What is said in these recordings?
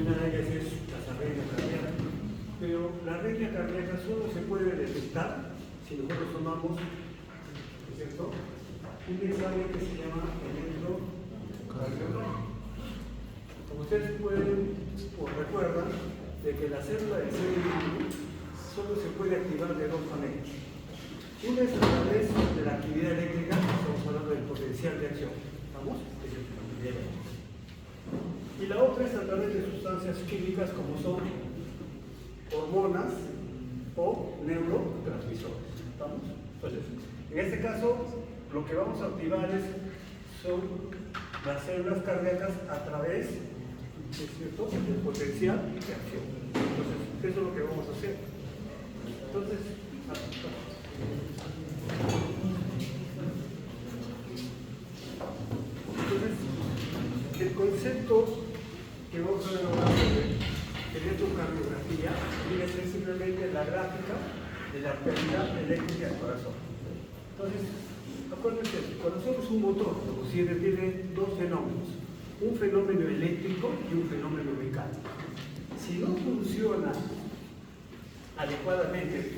una de ellas es la arritmia cardíaca. Pero la arritmia cardíaca solo se puede detectar si nosotros tomamos, ¿no es cierto?, un examen que se llama electrocardiograma. Como ustedes pueden o recuerdan, de que la célula del ser humano solo se puede activar de dos maneras. Una es a través de la actividad eléctrica, estamos hablando del potencial de acción, ¿estamos? Es la actividad eléctrica. Y la otra es a través de sustancias químicas como son hormonas o neurotransmisores, ¿estamos? Entonces, en este caso, lo que vamos a activar son las células cardíacas a través, ¿es cierto?, del potencial de acción. Entonces, eso es lo que vamos a hacer. Entonces, el concepto que vamos a ver ahora de electrocardiografía viene a ser simplemente la gráfica de la actividad eléctrica del corazón. Entonces, acuérdense, el corazón es un motor, como siempre tiene dos fenómenos, un fenómeno eléctrico y un fenómeno mecánico. Si no funciona adecuadamente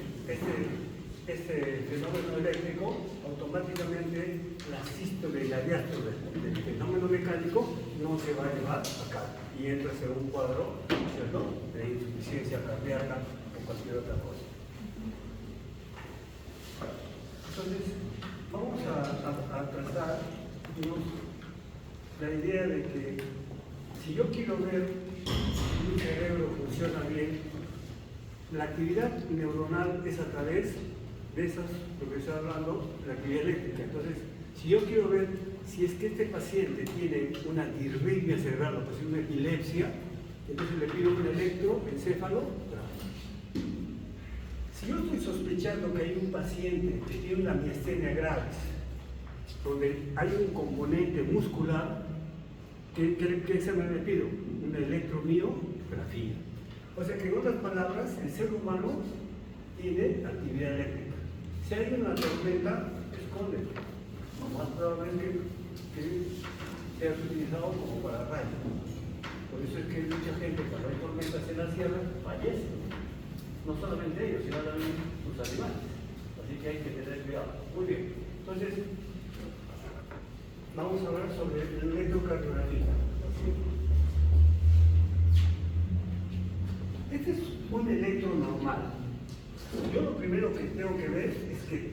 este fenómeno eléctrico, automáticamente la sístole y la diástole del fenómeno mecánico no se va a llevar a cabo y entra en un cuadro, ¿cierto?, de insuficiencia cardíaca o cualquier otra cosa. Entonces, vamos a tratar, digamos, la idea de que si yo quiero ver si mi cerebro funciona bien, la actividad neuronal es a través de esas, lo que estoy hablando, la actividad eléctrica. Entonces, si yo quiero ver si es que este paciente tiene una disritmia cerebral o pues una epilepsia, entonces le pido un electroencefalograma. Si yo estoy sospechando que hay un paciente que tiene una miastenia gravis, donde hay un componente muscular, ¿qué examen le pido? Una electromiografía. O sea que en otras palabras, el ser humano tiene actividad eléctrica. Si hay una tormenta, escóndelo. Lo más probable es que sea utilizado como para rayos. Por eso es que mucha gente, cuando hay tormentas en la sierra, fallece. No solamente ellos, sino también sus animales. Así que hay que tener cuidado. Muy bien. Entonces, vamos a hablar sobre el electrocardiografía. Este es un electro normal. Yo lo primero que tengo que ver es que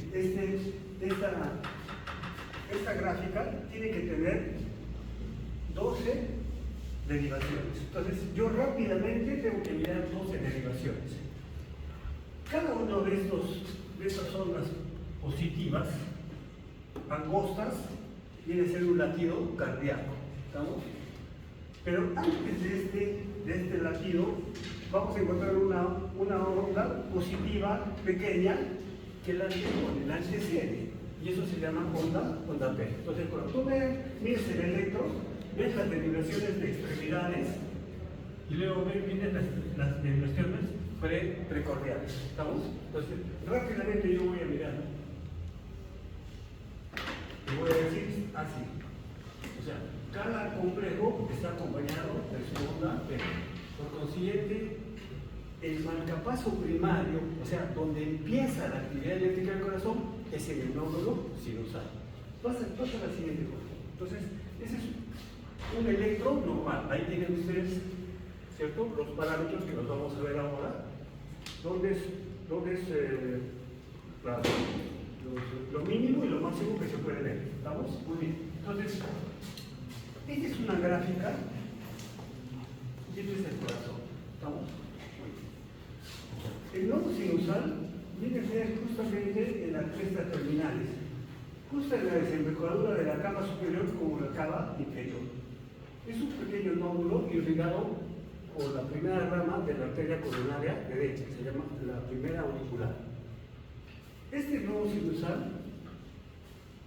esta gráfica tiene que tener 12 derivaciones. Entonces, yo rápidamente tengo que mirar 12 derivaciones. Cada uno de estas ondas positivas, angostas, viene a ser un latido cardíaco. ¿Estamos? Pero antes de este latido, vamos a encontrar una onda positiva pequeña que la antecede. Y eso se llama onda P. Entonces, cuando tú mires el electro, ves las derivaciones de extremidades y luego vienen las derivaciones precordiales. ¿Estamos? Entonces, rápidamente yo voy a mirar. Y voy a decir así. O sea, cada complejo está acompañado de su onda P. Por consiguiente, el marcapaso primario, o sea, donde empieza la actividad eléctrica del corazón, es en el nódulo sinusal. Pasa a la siguiente cosa. Entonces, ese es un electro normal. Ahí tienen ustedes, ¿cierto?, los parámetros que los vamos a ver ahora. ¿Dónde es lo mínimo y lo máximo que se puede ver? ¿Estamos? Muy bien. Entonces, esta es una gráfica. Y este es el corazón. ¿Estamos? El nodo sinusal viene a ser justamente en las crestas terminales, justo en la desembocadura de la cava superior como la cava inferior. Es un pequeño nódulo irrigado por la primera rama de la arteria coronaria derecha, se llama la primera auricular. Este nodo sinusal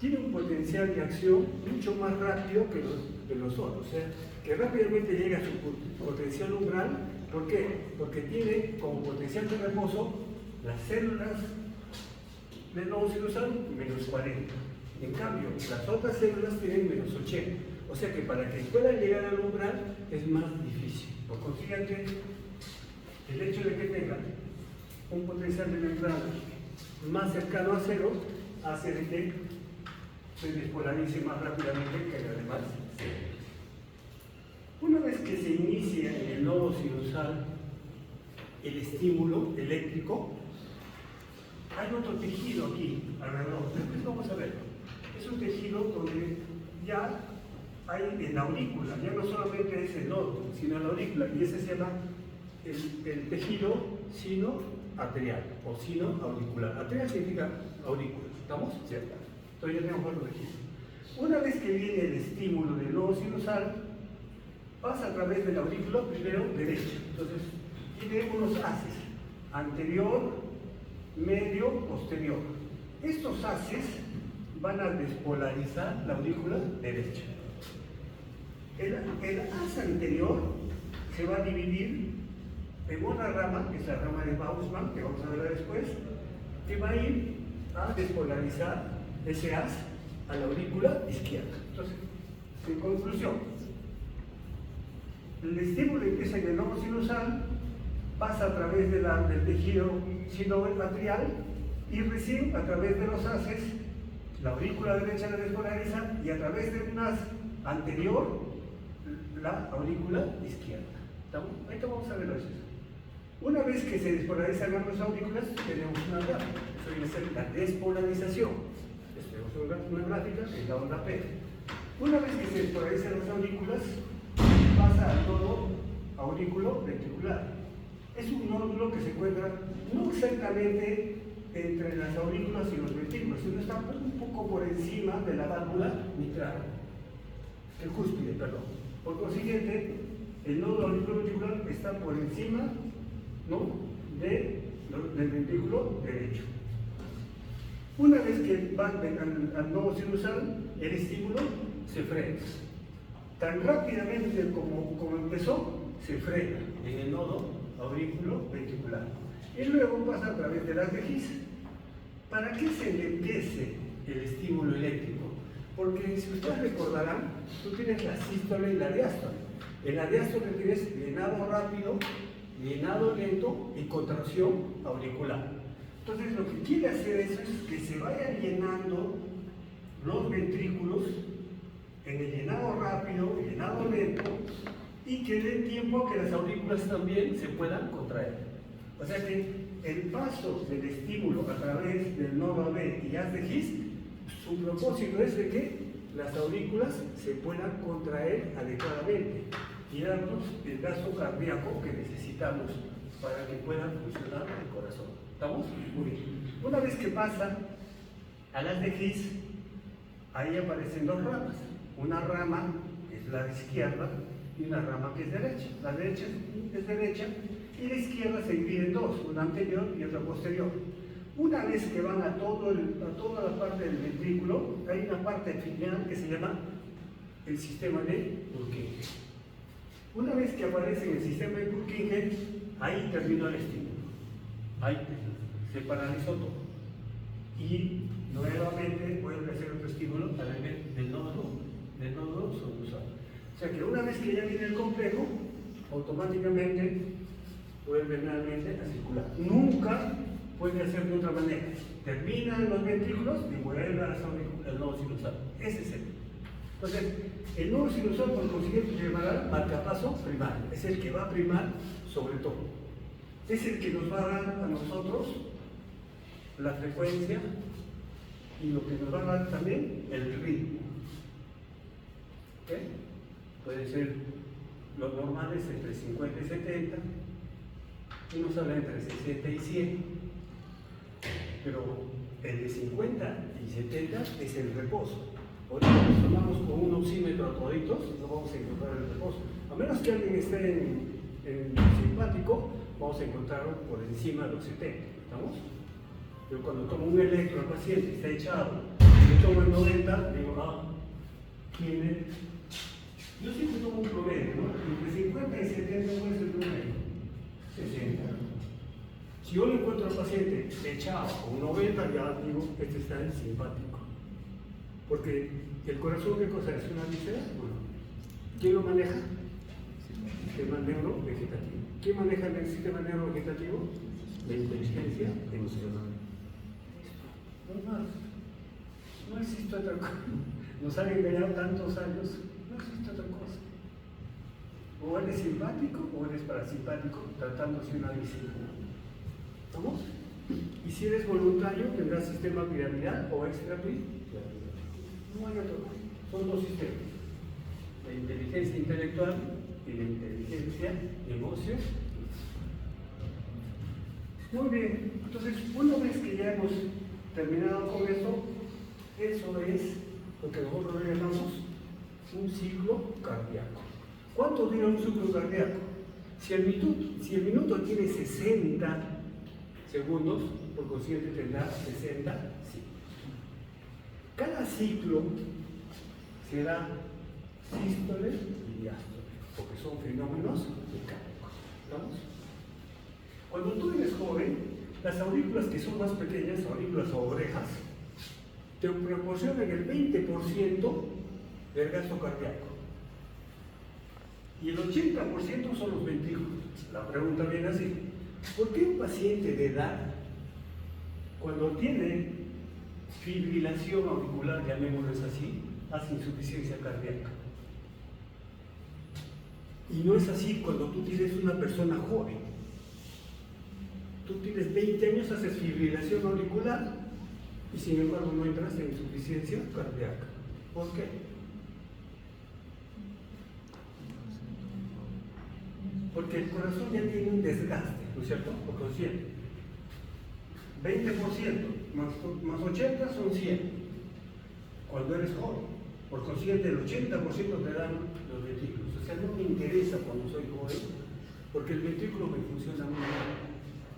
tiene un potencial de acción mucho más rápido que los otros, o sea, que rápidamente llega a su potencial umbral. ¿Por qué? Porque tiene como potencial de reposo las células del nodo sinusal menos 40. En cambio, las otras células tienen menos 80. O sea que para que puedan llegar al umbral es más difícil. Por consiguiente, el hecho de que tengan un potencial de membrana más cercano a cero hace de que se despolarice más rápidamente que el demás. Una vez que se inicia en el nodo sinusal el estímulo eléctrico, hay otro tejido aquí alrededor. Después vamos a ver. Es un tejido donde ya hay en la aurícula, ya no solamente es el nodo, sino en la aurícula, y ese se llama el tejido sino-arterial o sino-auricular. Arterial significa aurícula, ¿estamos? ¿Cierto? Entonces ya tenemos otro tejido. Una vez que viene el estímulo del nodo sinusal, pasa a través de la aurícula primero derecha. Entonces tiene unos haces, anterior, medio, posterior. Estos haces van a despolarizar la aurícula derecha. El haz anterior se va a dividir en una rama, que es la rama de Baussmann, que vamos a ver después, que va a ir a despolarizar ese haz a la aurícula izquierda. Entonces, en conclusión, el estímulo empieza en el nodo sinusal, pasa a través del tejido sinoatrial y recién a través de los haces, la aurícula derecha la despolariza y a través de un haz anterior, la aurícula izquierda. Ahorita vamos a ver eso. Una vez que se despolarizan ambas aurículas, tenemos una gráfica. Eso viene a ser la despolarización. Tenemos una gráfica que es la onda P. Una vez que se despolarizan las aurículas, pasa al nodo aurículo ventricular. Es un nódulo que se encuentra no exactamente entre las aurículas y los ventrículos, sino está un poco por encima de la válvula mitral, el cúspide, perdón. Por consiguiente, el nodo auriculoventricular está por encima, ¿no?, del ventrículo derecho. Una vez que van al nodo sinusal, el estímulo se frena. Tan rápidamente como empezó, se frena en el nodo auriculoventricular. Y luego pasa a través de las de His. ¿Para qué se le empiece el estímulo eléctrico? Porque si ustedes recordarán, tú tienes la sístole y la diástole. En la diástole tienes llenado rápido, llenado lento y contracción auricular. Entonces lo que quiere hacer eso es que se vayan llenando los ventrículos en el llenado rápido, llenado lento, y que dé tiempo a que las aurículas también se puedan contraer. O sea que el paso del estímulo a través del nodo AB y haz de His, su propósito es de que las aurículas se puedan contraer adecuadamente y darnos el gasto cardíaco que necesitamos para que pueda funcionar el corazón. ¿Estamos? Muy bien. Una vez que pasa a las de His, ahí aparecen dos ramas. Una rama que es la izquierda y una rama que es derecha. La derecha es derecha y la izquierda se divide en dos, una anterior y otra posterior. Una vez que van a toda la parte del ventrículo, hay una parte final que se llama el sistema de Purkinje. Una vez que aparece en el sistema de Purkinje, ahí terminó el estímulo. Ahí se paralizó todo. Y nuevamente vuelve a hacer otro estímulo a la vez del nodo sinusal. O sea que una vez que ya viene el complejo, automáticamente vuelve nuevamente a circular. Nunca puede hacer de otra manera. Termina en los ventrículos y vuelve al nodo sinusal. Ese es el. Entonces, el nodo sinusal por consiguiente se llamará marcapaso primario. Es el que va a primar sobre todo. Es el que nos va a dar a nosotros la frecuencia y lo que nos va a dar también el ritmo. ¿Ok? Puede ser los normales entre 50 y 70, unos hablan entre 60 y 100, pero el de 50 y 70 es el reposo. Ahorita nos tomamos con un oxímetro a toditos, no vamos a encontrar el reposo. A menos que alguien esté en simpático, vamos a encontrarlo por encima de los 70, ¿estamos? Yo cuando tomo un electro al paciente, está echado, yo tomo el 90, digo, tiene. Yo siempre tomo un promedio, ¿no? Entre 50 y 70 puede ser el promedio. 60. Si yo le encuentro al paciente echado con un 90, ya digo, este está en simpático. Porque el corazón, ¿qué cosa es? ¿Una víscera? Bueno, ¿Quién lo maneja? El sistema neurovegetativo. ¿Quién maneja el sistema neurovegetativo? La inteligencia emocional. No más. No existe otra cosa. Nos han engañado tantos años. No existe otra cosa. O eres simpático o eres parasimpático, tratándose una disciplina. ¿Estamos? Y si eres voluntario, tendrás sistema piramidal o extrapiramidal. No hay otro. Son dos sistemas. La inteligencia intelectual y la inteligencia emocional. Muy bien. Entonces, una vez que ya hemos terminado con eso es lo que nosotros le llamamos un ciclo cardíaco. ¿Cuánto dura un ciclo cardíaco? Si el minuto tiene 60 segundos, por consiguiente tendrá 60 ciclos. Cada ciclo será sístole y diástole, porque son fenómenos mecánicos. ¿Vamos? Cuando tú eres joven, las aurículas que son más pequeñas, aurículas o orejas, te proporcionan el 20% del gasto cardíaco. Y el 80% son los ventrículos. La pregunta viene así: ¿por qué un paciente de edad, cuando tiene fibrilación auricular, llamémoslo así, hace insuficiencia cardíaca? Y no es así cuando tú tienes una persona joven. Tú tienes 20 años, haces fibrilación auricular y sin embargo no entras en insuficiencia cardíaca. ¿Por qué? Porque el corazón ya tiene un desgaste, ¿no es cierto? Por consciente. 20% más 80 son 100. Cuando eres joven, por consciente el 80% te dan los ventrículos. O sea, no me interesa cuando soy joven, porque el ventrículo me funciona muy bien.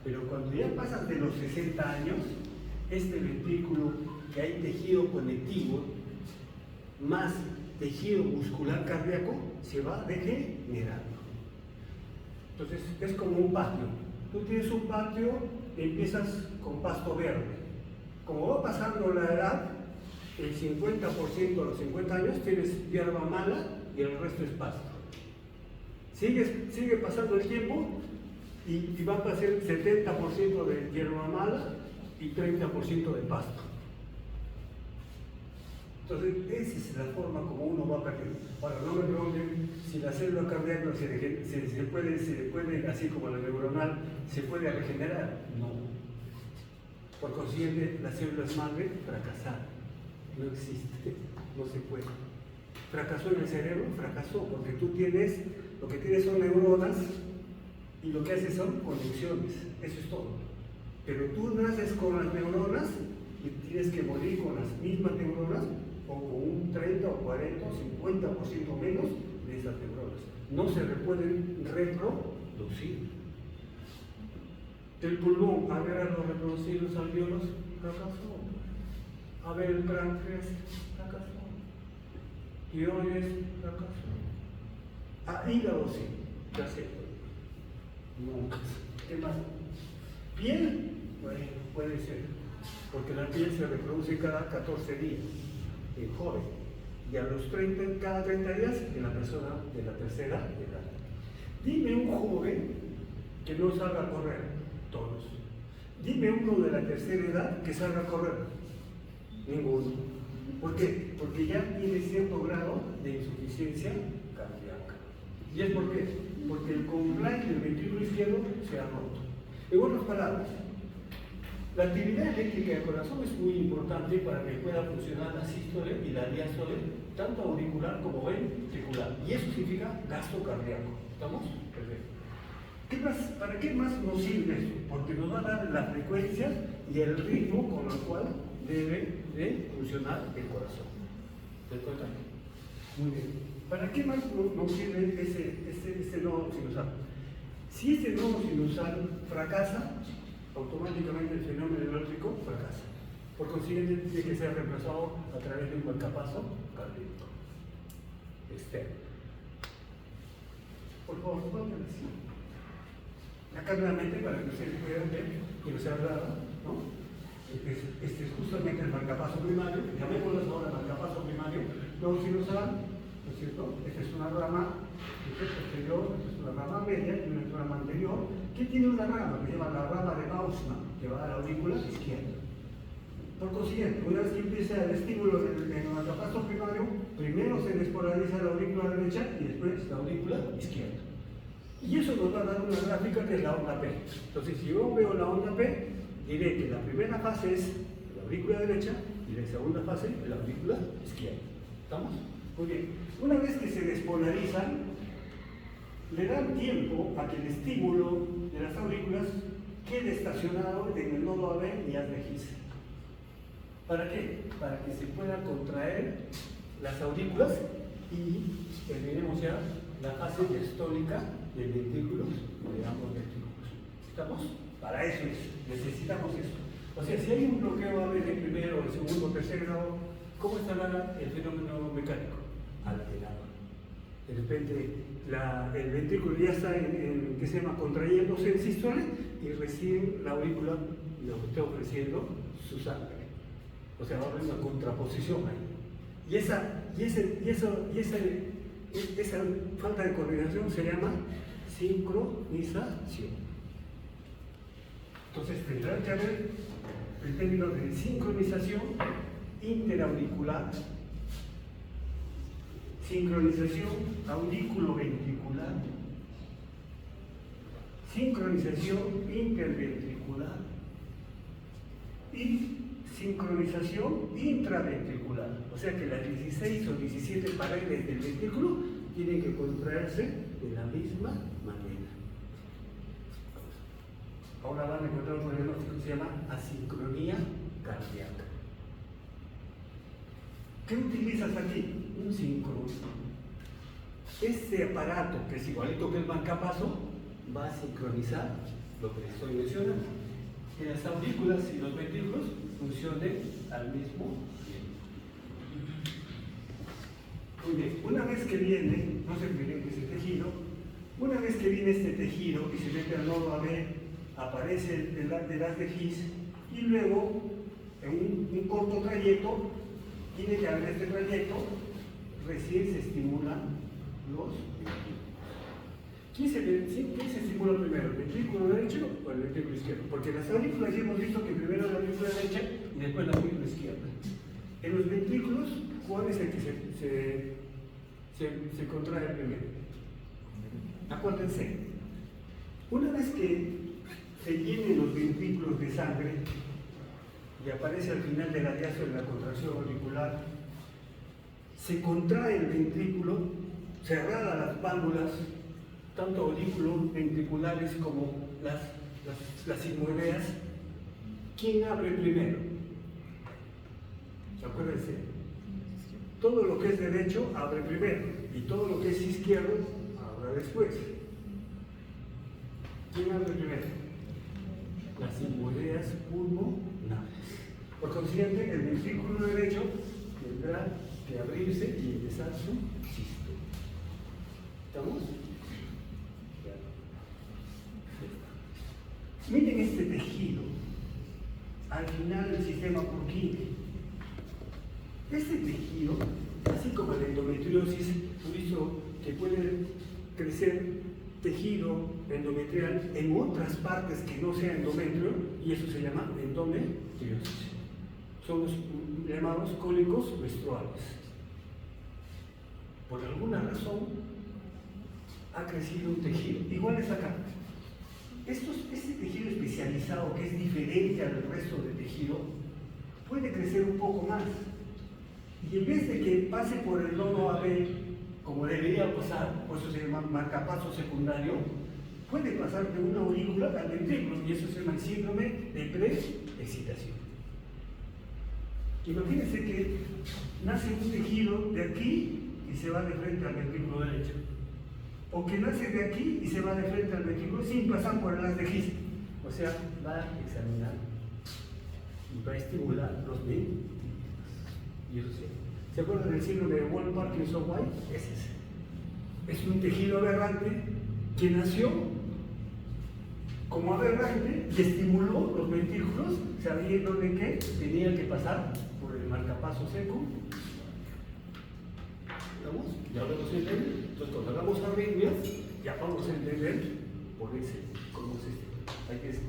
Pero cuando ya pasas de los 60 años, este ventrículo que hay tejido conectivo, más tejido muscular cardíaco, se va degenerando. Entonces, es como un patio. Tú tienes un patio, empiezas con pasto verde. Como va pasando la edad, el 50% a los 50 años tienes hierba mala y el resto es pasto. Sigue pasando el tiempo y va a pasar 70% de hierba mala y 30% de pasto. Entonces, esa es la forma como uno va perdiendo. Ahora, no me pregunten si la célula cardíaca se puede, así como la neuronal, se puede regenerar. No. Por consiguiente, las células madre fracasaron. No existe, no se puede. Fracasó en el cerebro, fracasó, porque lo que tienes son neuronas y lo que haces son conexiones. Eso es todo. Pero tú naces con las neuronas y tienes que morir con las mismas neuronas, o con un 30 o 40 o 50% menos de esas neuronas. No se pueden reproducir. El pulmón, a ver a los reproducir los alvéolos, fracasó. A ver el páncreas, fracasó. Tiroides, fracasó. A hígado sí, ya sé. No, ¿qué más? ¿Piel? Bueno, puede ser, porque la piel se reproduce cada 14 días. El joven, y a los 30, cada 30 días en la persona de la tercera edad. Dime un joven que no salga a correr, todos. Dime uno de la tercera edad que salga a correr, ninguno. ¿Por qué? Porque ya tiene cierto grado de insuficiencia cardíaca. ¿Y es por qué? Porque el compliance del ventrículo izquierdo se ha roto. En otras palabras, la actividad eléctrica del corazón es muy importante para que pueda funcionar la sístole y la diástole, tanto auricular como ventricular. Y eso significa gasto cardíaco. ¿Estamos? Perfecto. ¿Para qué más nos sirve eso? Porque nos va a dar la frecuencia y el ritmo con el cual debe de funcionar el corazón. ¿Te das cuenta? Muy bien. ¿Para qué más nos sirve ese nodo sinusal? Si ese nodo sinusal fracasa, automáticamente el fenómeno eléctrico fracasa. Por consiguiente, tiene que ser reemplazado a través de un marcapaso cardíaco externo. Por favor, pónganlo así. Acá nuevamente, para que ustedes puedan ver que nos ha hablado, ¿no? Este es justamente el marcapaso primario, llamémoslo ahora marcapaso primario, no sinusal, ¿no es cierto? Esta es una una rama posterior, es una rama media y una rama anterior, que tiene una rama que se llama la rama de Gaussmann, que va a la aurícula izquierda. Por consiguiente, una vez que empieza el estímulo en el marcapaso primario, primero se despolariza la aurícula derecha y después la aurícula izquierda. Y eso nos va a dar una gráfica que es la onda P. Entonces, si yo veo la onda P, diré que la primera fase es la aurícula derecha y la segunda fase es la aurícula izquierda. ¿Estamos? Muy bien. Una vez que se despolarizan, le dan tiempo a que el estímulo de las aurículas quede estacionado en el nodo AB y haz de His. ¿Para qué? Para que se puedan contraer las aurículas y terminemos ya la fase diastólica del ventrículo de ambos ventrículos. ¿Estamos? Para eso necesitamos eso. O sea, si hay un bloqueo AB de primero, segundo, tercer grado, ¿cómo estará el fenómeno mecánico? Alterado. De repente el ventrículo ya está ¿qué se llama? Contrayéndose en sístole y recién la aurícula nos está ofreciendo su sangre. O sea, va a haber una contraposición ahí. Y esa falta de coordinación se llama sincronización. Entonces tendrán que haber el término de sincronización interauricular, sincronización aurículo-ventricular, sincronización interventricular y sincronización intraventricular. O sea que las 16 o 17 paredes del ventrículo tienen que contraerse de la misma manera. Ahora van a encontrar un diagnóstico que se llama asincronía cardíaca. ¿Qué utilizas aquí? Un síncrono. Este aparato, que es igualito que el marcapaso, va a sincronizar lo que les estoy mencionando. Que las aurículas y los ventrículos funcionen al mismo tiempo. Muy bien, una vez que viene, no se olviden que ese tejido, una vez que viene este tejido y se mete al nodo AB, aparece el haz de His y luego, en un corto trayecto, tiene que haber este trayecto, recién se estimulan los ventrículos. ¿Quién se estimula primero, el ventrículo derecho o el ventrículo izquierdo? Porque las aurículas ya hemos visto que primero la aurícula derecha y después la aurícula izquierda. En los ventrículos, ¿cuál es el que se contrae primero? Acuérdense, una vez que se llenen los ventrículos de sangre y aparece al final de la diástole de la contracción auricular, se contrae el ventrículo, cerradas las válvulas, tanto aurículos ventriculares como las sigmoideas. ¿Quién abre primero? Acuérdense, todo lo que es derecho abre primero y todo lo que es izquierdo abre después. ¿Quién abre primero? Las sigmoideas pulmonares. Por consiguiente, el ventrículo derecho tendrá que abrirse y empezar su sístole. ¿Estamos? Miren este tejido al final del sistema Purkinje. Este tejido, así como la endometriosis, he visto que puede crecer tejido endometrial en otras partes que no sea endometrio, y eso se llama endometriosis. Son los llamados cólicos menstruales. Por alguna razón ha crecido un tejido, igual es acá. Este tejido especializado, que es diferente al resto del tejido, puede crecer un poco más. Y en vez de que pase por el nodo AB, como debería pasar, por eso se llama marcapaso secundario, puede pasar de una aurícula al ventrículo, y eso se llama el síndrome de preexcitación. Imagínense que nace un tejido de aquí y se va de frente al ventrículo derecho. O que nace de aquí y se va de frente al ventrículo sin pasar por el haz de His. O sea, va a examinar y va a estimular los ventrículos. Y eso sí. ¿Se acuerdan del síndrome de Wolff-Parkinson-White? Es ese. Es un tejido aberrante que nació como aberrante y estimuló los ventrículos sabiendo de que tenían que pasar por el marcapaso seco. ¿Vamos? ¿Ya lo hemos entendido? Entonces, cuando hagamos arritmias, ya vamos a entender por ese, cómo es este. Hay que decir,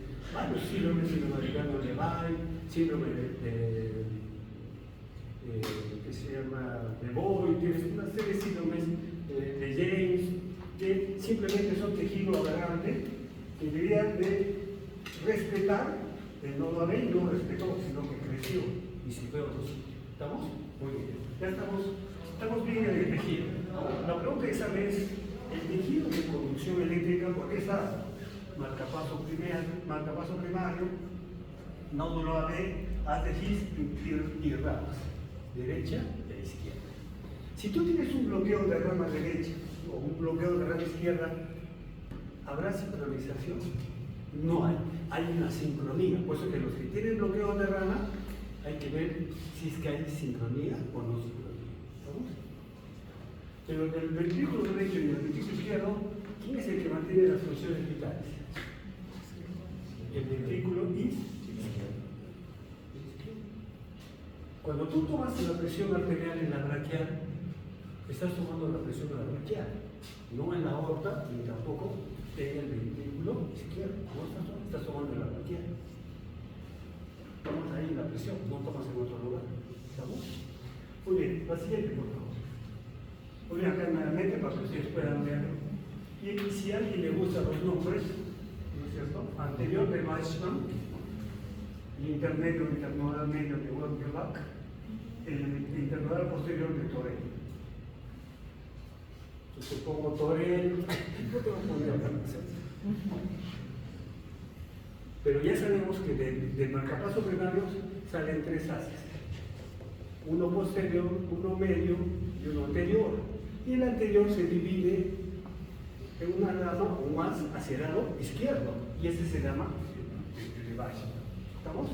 los síndromes, síndrome de Guillain-Barré, síndrome que se llama de Boyd, una serie de síndromes de James, que simplemente son tejido aberrante, que deberían de respetar el nodo AB y no respetó, sino que creció y se fue a otro sitio. ¿Estamos? Muy bien. Ya estamos bien en el tejido. La pregunta es, ¿sabes? El tejido de conducción eléctrica, porque está marcapaso primario, nódulo AB, haz de His y ramas, derecha e izquierda. Si tú tienes un bloqueo de rama derecha o un bloqueo de rama izquierda, ¿habrá sincronización? No hay una sincronía. Por eso que los que tienen bloqueo de rama, hay que ver si es que hay sincronía o no sincronía. ¿Vamos? Pero del ventrículo derecho y del ventrículo izquierdo, ¿quién es el que mantiene las funciones vitales? El ventrículo izquierdo. Cuando tú tomas la presión arterial en la braquial, estás tomando la presión de la braquial, no en la aorta ni tampoco en el ventrículo izquierdo. No estás tomando en la braquial. Tomas ahí la presión, no tomas en otro lugar. ¿Estamos? Muy bien, la siguiente, por favor. Voy a acá nuevamente para que ustedes puedan verlo. Y si a alguien le gustan los nombres, ¿no es cierto? Anterior de Weissman, el intermedio, internodal medio de Wernicke, el internodal posterior de Torel. Entonces pongo Torel, no tengo que poner acá. Pero ya sabemos que del marcapaso primario salen tres haces. Uno posterior, uno medio y uno anterior. Y el anterior se divide en una rama o más hacia el lado izquierdo. Y ese se llama el Weissman. ¿Estamos?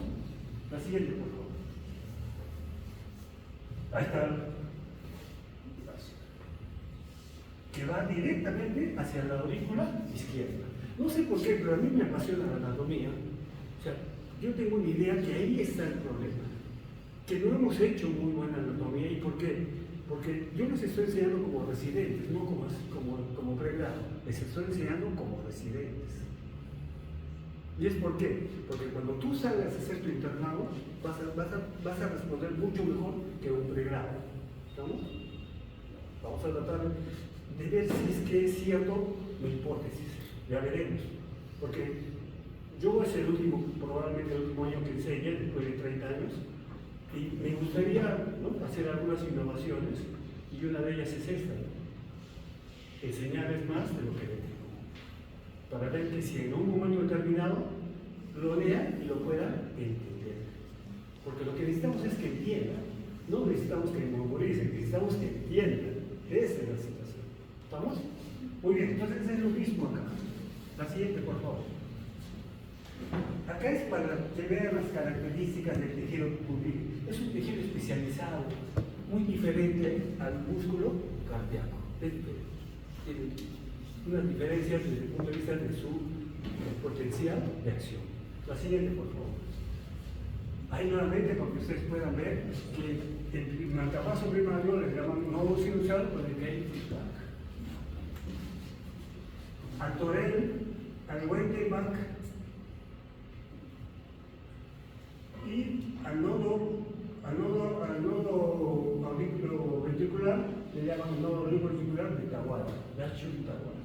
La siguiente, por favor. Ahí está. Que va directamente hacia la aurícula izquierda. No sé por qué, pero a mí me apasiona la anatomía. O sea, yo tengo una idea que ahí está el problema. Que no hemos hecho muy buena anatomía. ¿Y por qué? Porque yo les estoy enseñando como residentes, no como pregrado. Les estoy enseñando como residentes. ¿Y es por qué? Porque cuando tú salgas a hacer tu internado, vas a responder mucho mejor que un pregrado. ¿Estamos? Vamos a tratar de ver si es que es cierto mi hipótesis. Ya veremos. Porque yo es probablemente el último año que enseño, después de 30 años, y me gustaría, ¿no?, hacer algunas innovaciones, y una de ellas es esta, ¿no? Enseñarles más de lo que ven, para ver que si en un momento determinado lo lean y lo puedan entender. Porque lo que necesitamos es que entiendan, no necesitamos que memoricen, necesitamos que entiendan. Esa es la situación. ¿Estamos? Muy bien, entonces es lo mismo acá. La siguiente, por favor. Acá es para que vean las características del tejido pudil. Es un tejido especializado, muy diferente al músculo cardíaco. Es diferente. Tiene unas diferencias desde el punto de vista de su potencial de acción. La siguiente, por favor. Ahí nuevamente, para que ustedes puedan ver que el marcapaso primario le llaman nodo sinusal con el gate feedback. Al Torel, al Wendelbach y al nodo auriculoventricular le llaman nodo auriculoventricular de Tawara, Dachshund Tawara.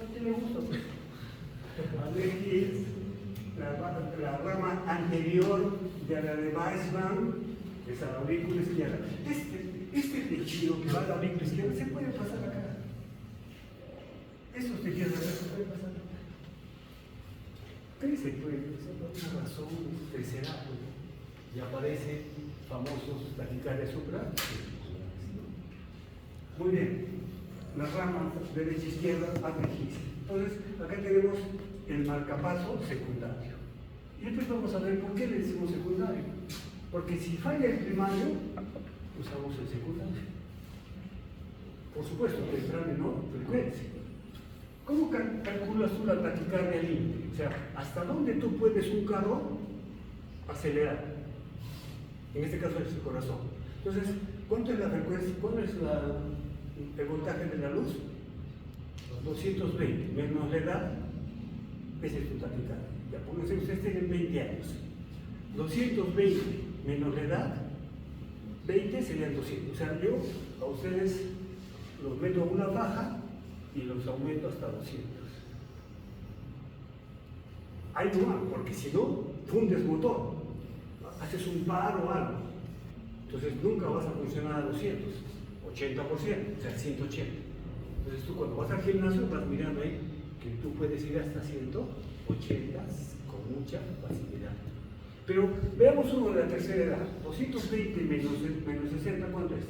¿A quién le gusta? Pues? Aquí es la rama anterior de la de Weissman, que es a la aurícula izquierda. Este tejido que va a la aurícula izquierda se puede pasar acá. Estos tejidos de acá se pueden pasar acá. ¿Qué se puede? Por una razón crecerá, y aparecen famosos taquicardias supraventriculares, ¿no? Muy bien, las ramas derecha e izquierda apegis. Entonces, acá tenemos el marcapaso secundario. Y después vamos a ver por qué le decimos secundario. Porque si falla el primario, usamos el secundario. Por supuesto, temprano no, frecuencia. ¿Cómo calculas tú la taquicardia límite? O sea, ¿hasta dónde tú puedes un carro acelerar? En este caso es el corazón. Entonces, ¿cuánto es la frecuencia? ¿Cuál es el voltaje de la luz, 220 menos la edad, ese es tu taquicardia. Ya pónganse, ustedes tienen 20 años. 220 menos la edad, 20 serían 200. O sea, yo a ustedes los meto a una baja y los aumento hasta 200. Ahí no va, porque si no, fundes motor, haces un paro o algo. Entonces nunca vas a funcionar a 200, 80%, o sea, 180. Entonces tú cuando vas al gimnasio vas mirando ahí que tú puedes ir hasta 180 con mucha facilidad. Pero veamos uno de la tercera edad. 220 menos 60, ¿cuánto es?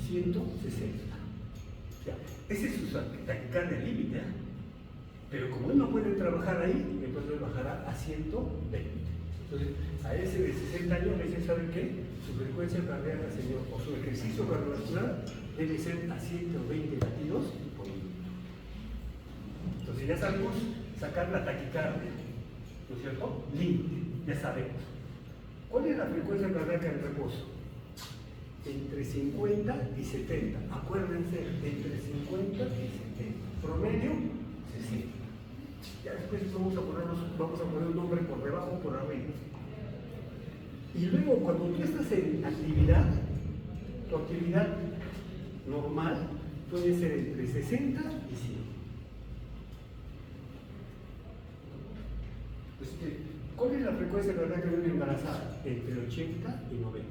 160. Ya, ese es su taquicardia límite, ¿eh? Pero como él no puede trabajar ahí, entonces bajará a 120. Entonces, a ese de 60 años le dice, ¿saben qué? Su frecuencia cardíaca, señor, o su ejercicio cardiovascular debe ser a 120 latidos por minuto. Entonces ya sabemos sacar la taquicardia, ¿no es cierto? Límite, ya sabemos. ¿Cuál es la frecuencia cardíaca en reposo? Entre 50 y 70. Acuérdense, entre 50 y 70. Promedio, 60. Ya después vamos a poner un nombre por debajo o por arriba. Y luego, cuando tú estás en actividad, tu actividad normal puede ser entre 60 y 100. ¿Cuál es la frecuencia cardíaca de una embarazada? Entre 80 y 90.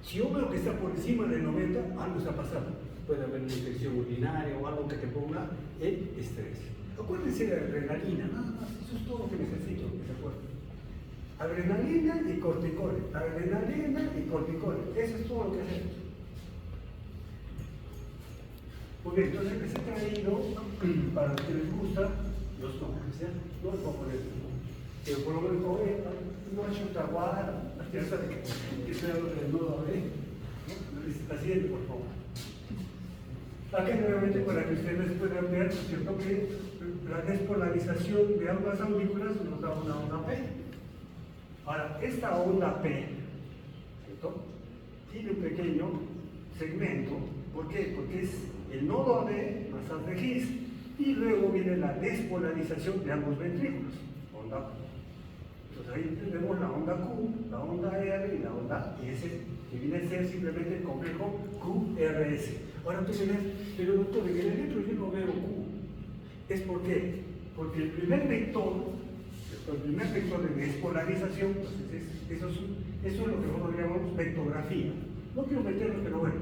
Si yo veo que está por encima de 90, algo está pasando. Puede haber una infección urinaria o algo que te ponga en estrés. Acuérdense de adrenalina, nada más. Eso es todo lo que necesito que se acuerden. Adrenalina y corticoles. Adrenalina y corticoles. Eso es todo lo que hacemos. Muy bien, entonces les he traído, para los que les gusta, los nombres. ¿Ya? No les voy a poner el nombre. Pero por lo menos, no ha hecho taguada, ya saben que sea del nodo A, ¿no? Paciente, por favor. Acá nuevamente para que ustedes puedan ver, ¿cierto?, que la despolarización de ambas aurículas nos da una onda P. Ahora, esta onda P, ¿cierto?, tiene un pequeño segmento. ¿Por qué? Porque es el nodo AB más haz de His, y luego viene la despolarización de ambos ventrículos, onda P. Entonces ahí tenemos la onda Q, la onda R y la onda S, que viene a ser simplemente el complejo QRS. Ahora tú dirás, pero doctor, en el electro yo no veo Q. ¿Es por qué? Porque el primer vector de despolarización, pues eso es lo que nosotros llamamos vectografía. No quiero meterlo, pero bueno.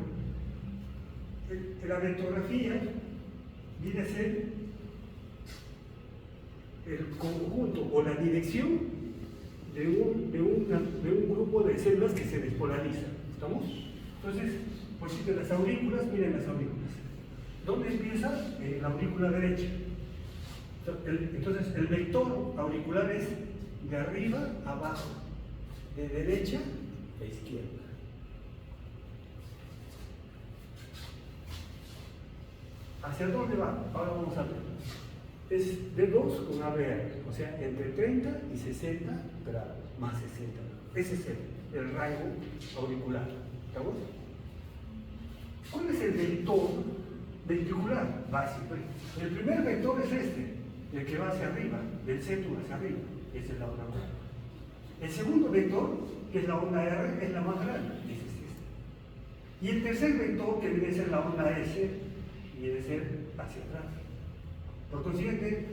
La vectografía viene a ser el conjunto o la dirección de un grupo de células que se despolarizan. ¿Estamos? Entonces, por ejemplo, las aurículas, miren las aurículas. ¿Dónde empieza? En la aurícula derecha. Entonces, el vector auricular es de arriba a abajo, de derecha a izquierda. ¿Hacia dónde va? Ahora vamos a ver. Es de 2 con ABR, o sea, entre 30 y 60 grados, más 60 grados. Ese es el rango auricular. ¿Estamos? ¿Cuál es el vector ventricular básico? El primer vector es este, el que va hacia arriba, del centro hacia arriba. Esa es la onda R. El segundo vector, que es la onda R, es la más grande. Ese es este. Y el tercer vector, que viene a ser la onda S, viene a ser hacia atrás. Por consiguiente,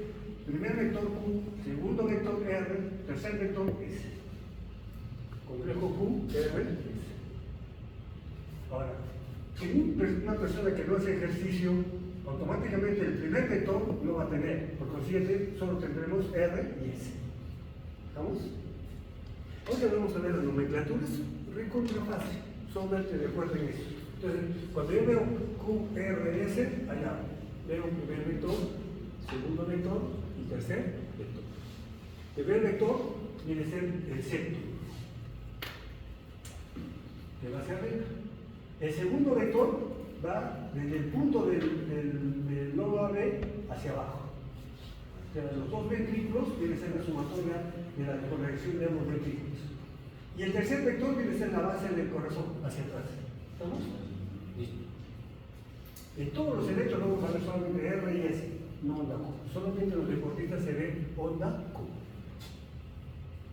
primer vector Q, segundo vector R, tercer vector S. Complejo Q, R, S. Ahora, en una persona que no hace ejercicio, automáticamente el primer vector no va a tener. Por consiguiente, solo tendremos R y S. ¿Estamos? Ahora vamos a ver las nomenclaturas. Recontra fácil. Solamente recuerden eso. Entonces, cuando yo veo Q, R, S, allá veo un primer vector, segundo vector y tercer vector. El primer vector viene a ser el centro, que va hacia arriba. El segundo vector va desde el punto del nodo AB hacia abajo. O sea, los dos ventrículos viene a ser la sumatoria de la corrección de ambos ventrículos. Y el tercer vector viene a ser la base del corazón hacia atrás. ¿Estamos? En todos los eventos vamos a ver solamente R y S, no onda Q. Solamente en los deportistas se ve onda Q.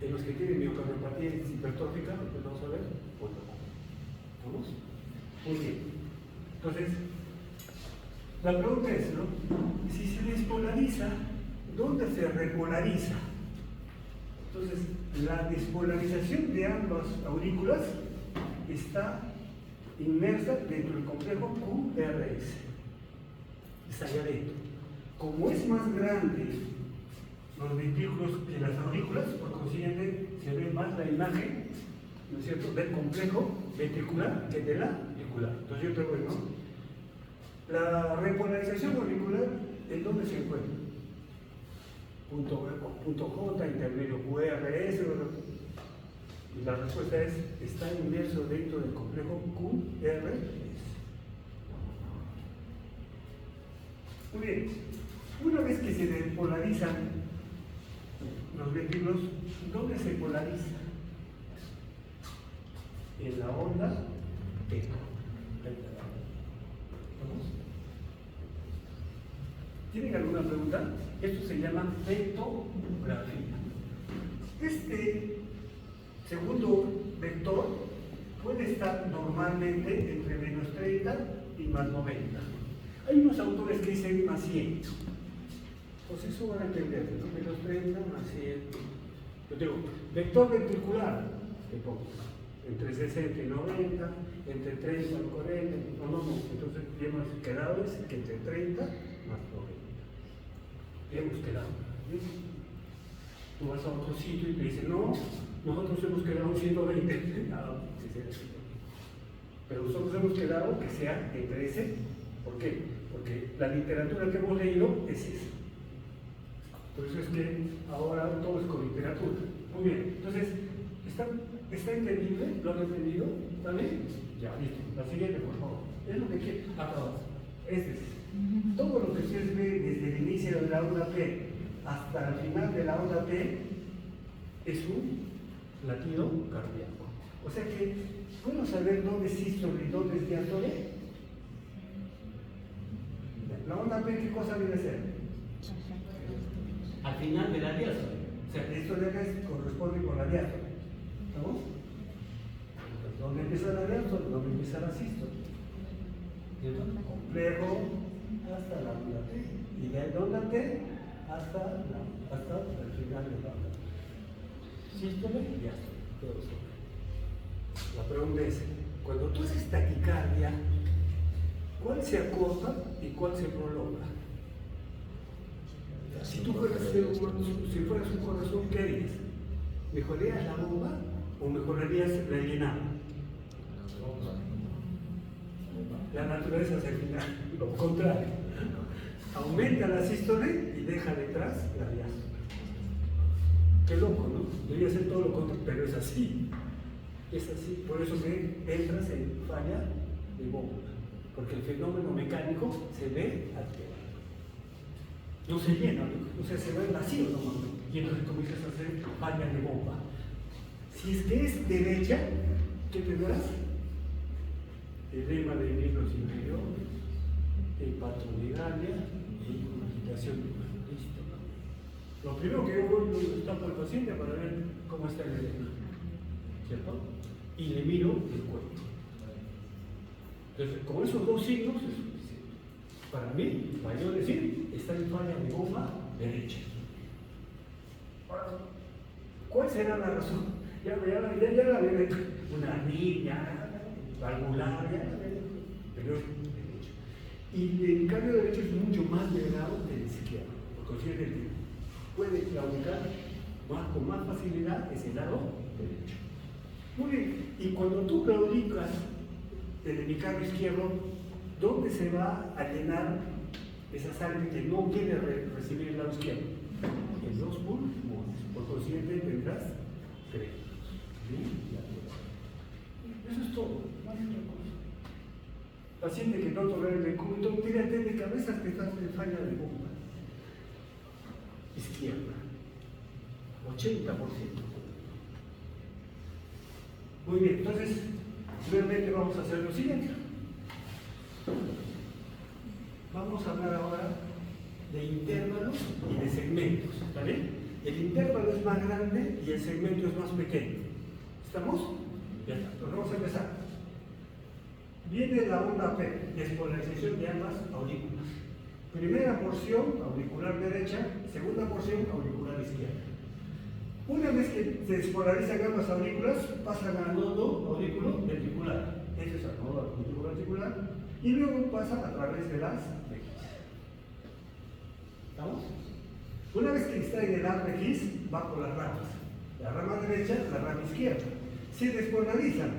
En los que tienen miocardiopatía hipertrófica, pues vamos a ver onda Q. ¿Vamos? Muy bien. Entonces, la pregunta es, ¿no? Si se despolariza, ¿dónde se repolariza? Entonces, la despolarización de ambas aurículas está inmersa dentro del complejo QRS. Está allá adentro. Como es más grande los ventrículos que las aurículas, por consiguiente se ve más la imagen, ¿no es cierto?, del complejo ventricular que de la auricular. Entonces yo te voy, ¿no? La repolarización auricular, ¿en dónde se encuentra? Punto J, intermedio QRS, y la respuesta es, está inmerso dentro del complejo QRS. Muy bien, una vez que se despolarizan los ventrículos, ¿dónde se polariza? En la onda θ. ¿Vamos? ¿Tienen alguna pregunta? Esto se llama vectografía. Este segundo vector puede estar normalmente entre menos 30 y más 90. Hay unos autores que dicen más 100. Pues eso van a entender, ¿no? Menos 30 más 100. Yo digo, vector ventricular, que pongo entre 60 y 90, entre 30 y 40, no. Entonces, ya hemos quedado es que entre 30 más 90. Ya hemos quedado. ¿Sí? Tú vas a otro sitio y te dicen, no, nosotros hemos quedado en 120. Pero nosotros hemos quedado que sea entre ese. ¿Por qué? Porque la literatura que hemos leído es esa. Por eso es que ahora todo es con literatura. Muy bien, entonces, ¿está entendible? ¿Lo han entendido? ¿Está bien? Ya, listo. La siguiente, por favor. Es lo que quiero. Acabamos. Es decir, todo lo que ustedes ven desde el inicio de la onda P hasta el final de la onda P es un latido cardíaco. O sea que, ¿puedo saber dónde es sístole y dónde es diástole? La onda P, ¿qué cosa debe ser? Al final de la diástole. O sea, esto corresponde con la diástole. ¿Estamos? Entonces, ¿dónde empieza la diástole? ¿Dónde empieza la sístole? Complejo hasta la onda T. Y de la onda T hasta el final de la onda T. Sístole y diástole. Todo eso. La pregunta es, cuando tú haces taquicardia, ¿cuál se acorta y cuál se prolonga? Si tú fueras un corazón, ¿qué harías? ¿Mejorarías la bomba o mejorarías la llenada? La naturaleza es al final, lo contrario. Aumenta la sístole y deja detrás la diástole. Qué loco, ¿no? Debería ser todo lo contrario, pero es así. Es así, por eso que entras en falla de bomba, porque el fenómeno mecánico se ve alterado. No se llena, o sea, se ve vacío nomás, y entonces comienzas a hacer falla de bomba. Si es que es derecha, ¿qué tendrás? Edema de miembros inferiores, hepatomegalia y agitación de mano. Listo. Lo primero que yo voy es tapo al paciente para ver cómo está el edema, ¿cierto? Y le miro el cuello. Entonces, con esos dos signos es suficiente. Para mí, para yo decir, está en falla de bomba derecha. Ahora, ¿cuál será la razón? Ya la veré, una niña, valvular, pero es derecha. Y el cambio derecho es mucho más delgado que el izquierdo, por consiguiente puede claudicar con más facilidad ese lado derecho. Muy bien, y cuando tú claudicas el hemicardio izquierdo, ¿dónde se va a llenar esa sangre que no quiere recibir el lado izquierdo? En los pulmones. Por consiguiente tendrás créditos. Eso es todo, no hay otra cosa. Paciente que no tolera el decúbito, tírate de cabeza que estás en falla de bomba. Izquierda. 80%. Muy bien, entonces, nuevamente vamos a hacer lo siguiente. vamos a hablar ahora de intervalos y de segmentos, ¿está bien? El intervalo es más grande y el segmento es más pequeño. ¿Estamos? Ya está, pues vamos a empezar. Viene la onda P, despolarización de ambas aurículas. Primera porción auricular derecha, segunda porción auricular izquierda. Una vez que se despolarizan ambas aurículas, pasan al nodo aurículo ventricular. Ese es el nodo aurículo ventricular. Y luego pasa a través de las mejillas. ¿Estamos? Una vez que está en el haz mejis, va por las ramas. La rama derecha, la rama izquierda. Se despolarizan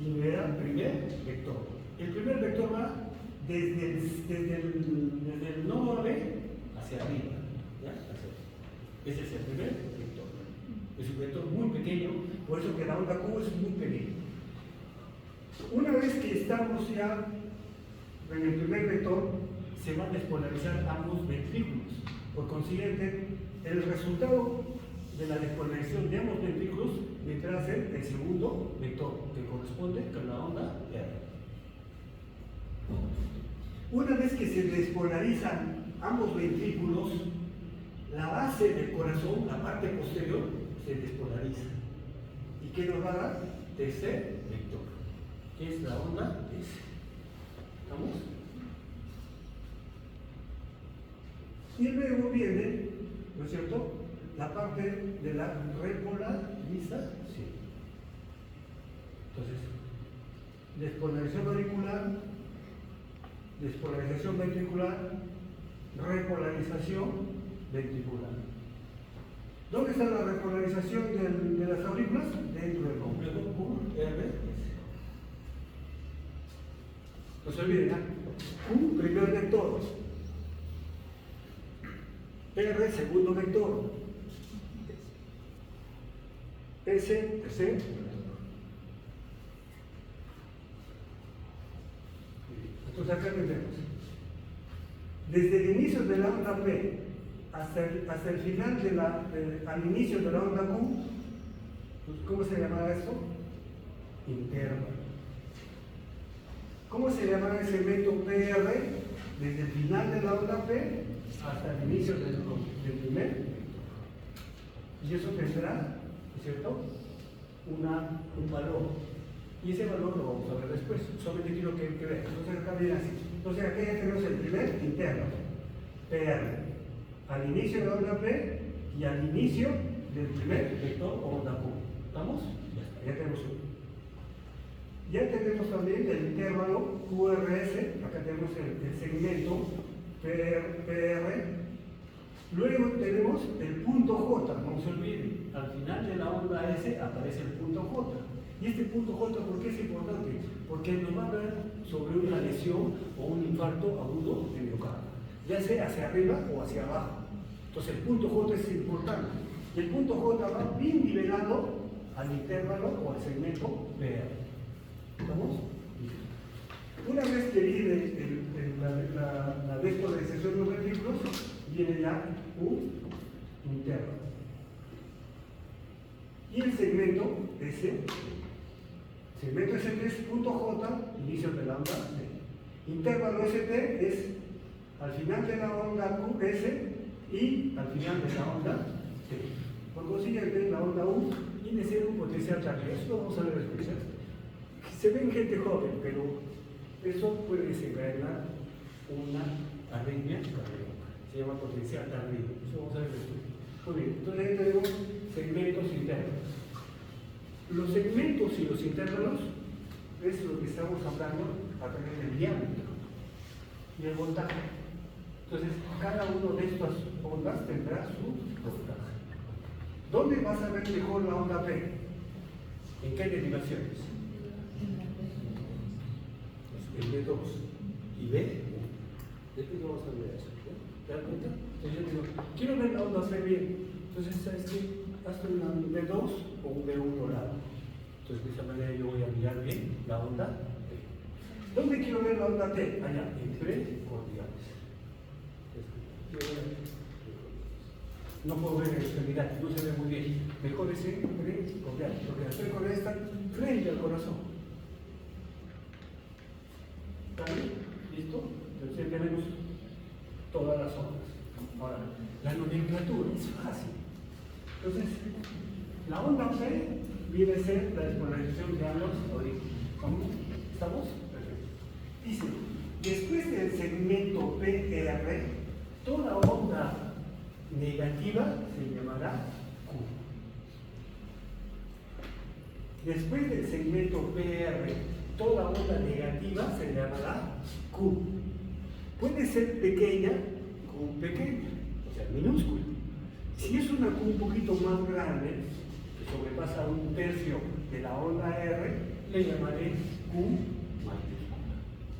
y me da el primer vector. El primer vector va desde el nodo AB hacia arriba. ¿Ya? Ese es el primer vector. Es un vector muy pequeño, por eso que la onda Q es muy pequeña. Una vez que estamos ya en el primer vector, se van a despolarizar ambos ventrículos. Por consiguiente, el resultado de la despolarización de ambos ventrículos vendrá a ser el segundo vector, que corresponde con la onda R. Una vez que se despolarizan ambos ventrículos, la base del corazón, la parte posterior, se despolariza. ¿Y qué nos va a dar? Tercer vector, que es la onda S. ¿Estamos? Y luego viene, ¿no es cierto?, la parte de la repolarización. Entonces, despolarización auricular, despolarización ventricular, repolarización ventricular. ¿Dónde está la repolarización de las aurículas? Dentro del complejo QRS. No se olviden, ¿eh? Q, primer vector. R, segundo vector. S, tercer. Entonces acá tenemos. Desde el inicio de la onda P hasta el final al inicio de la onda Q, pues, ¿cómo se llamará esto? Intervalo. ¿Cómo se llamará el segmento PR? Desde el final de la onda P hasta el inicio del primer vector. Y eso tendrá, ¿no es cierto?, un valor. Y ese valor lo vamos a ver después. Solamente quiero que vean. Entonces acá viene así. Entonces acá ya tenemos el primer intervalo, PR. Al inicio de la onda P y al inicio del primer vector o onda Q. ¿Estamos? Ya está, ya tenemos uno. Ya tenemos también el intervalo QRS, acá tenemos el segmento PR. Luego tenemos el punto J, no se olviden, al final de la onda S aparece el punto J. Y este punto J, ¿por qué es importante? Porque nos va a hablar sobre una lesión o un infarto agudo de miocardio, ya sea hacia arriba o hacia abajo. Entonces el punto J es importante. Y el punto J va bien nivelado al intervalo o al segmento PR. ¿Estamos? Una vez que viene la despolarización de los ventrículos, viene ya un intervalo. Y el segmento S. Segmento ST es punto J, inicio de la onda T. Intervalo ST es al final de la onda QS y al final de la onda T. Por consiguiente, la onda U viene a ser un potencial tardío. Esto lo vamos a ver después. Se ven gente joven, pero eso puede desencadenar una arritmia cardíaca. Se llama potencial tardío. Eso vamos a ver después. Muy bien, entonces ahí tenemos segmentos internos. Los segmentos y los intervalos es lo que estamos hablando a través del diámetro y el voltaje. Entonces, cada uno de estas ondas tendrá su voltaje. ¿Dónde vas a ver mejor la onda P? ¿En qué derivaciones? En B2 y B1. Después vamos a ver eso. ¿Te das cuenta? Entonces yo digo, quiero ver la onda P bien. Entonces, ¿sabes qué? Hazte un B2 o un B1 lado. Entonces, de esa manera yo voy a mirar bien la onda T. ¿Dónde quiero ver la onda T? Allá, en precordiales. No puedo ver en extremidad, no se ve muy bien. Mejor es en precordiales, porque las precordiales están frente al corazón. ¿Está bien? ¿Listo? Entonces tenemos todas las ondas. Ahora, la nomenclatura es fácil. Entonces, la onda P viene a ser la despolarización de ambos orígenes. ¿Estamos? Perfecto. Dice, después del segmento PR, toda onda negativa se llamará Q. Después del segmento PR, toda onda negativa se llamará Q. Puede ser pequeña, Q pequeña, o sea, minúscula. Si es una Q un poquito más grande, que sobrepasa un tercio de la onda R, le llamaré Q mayúscula.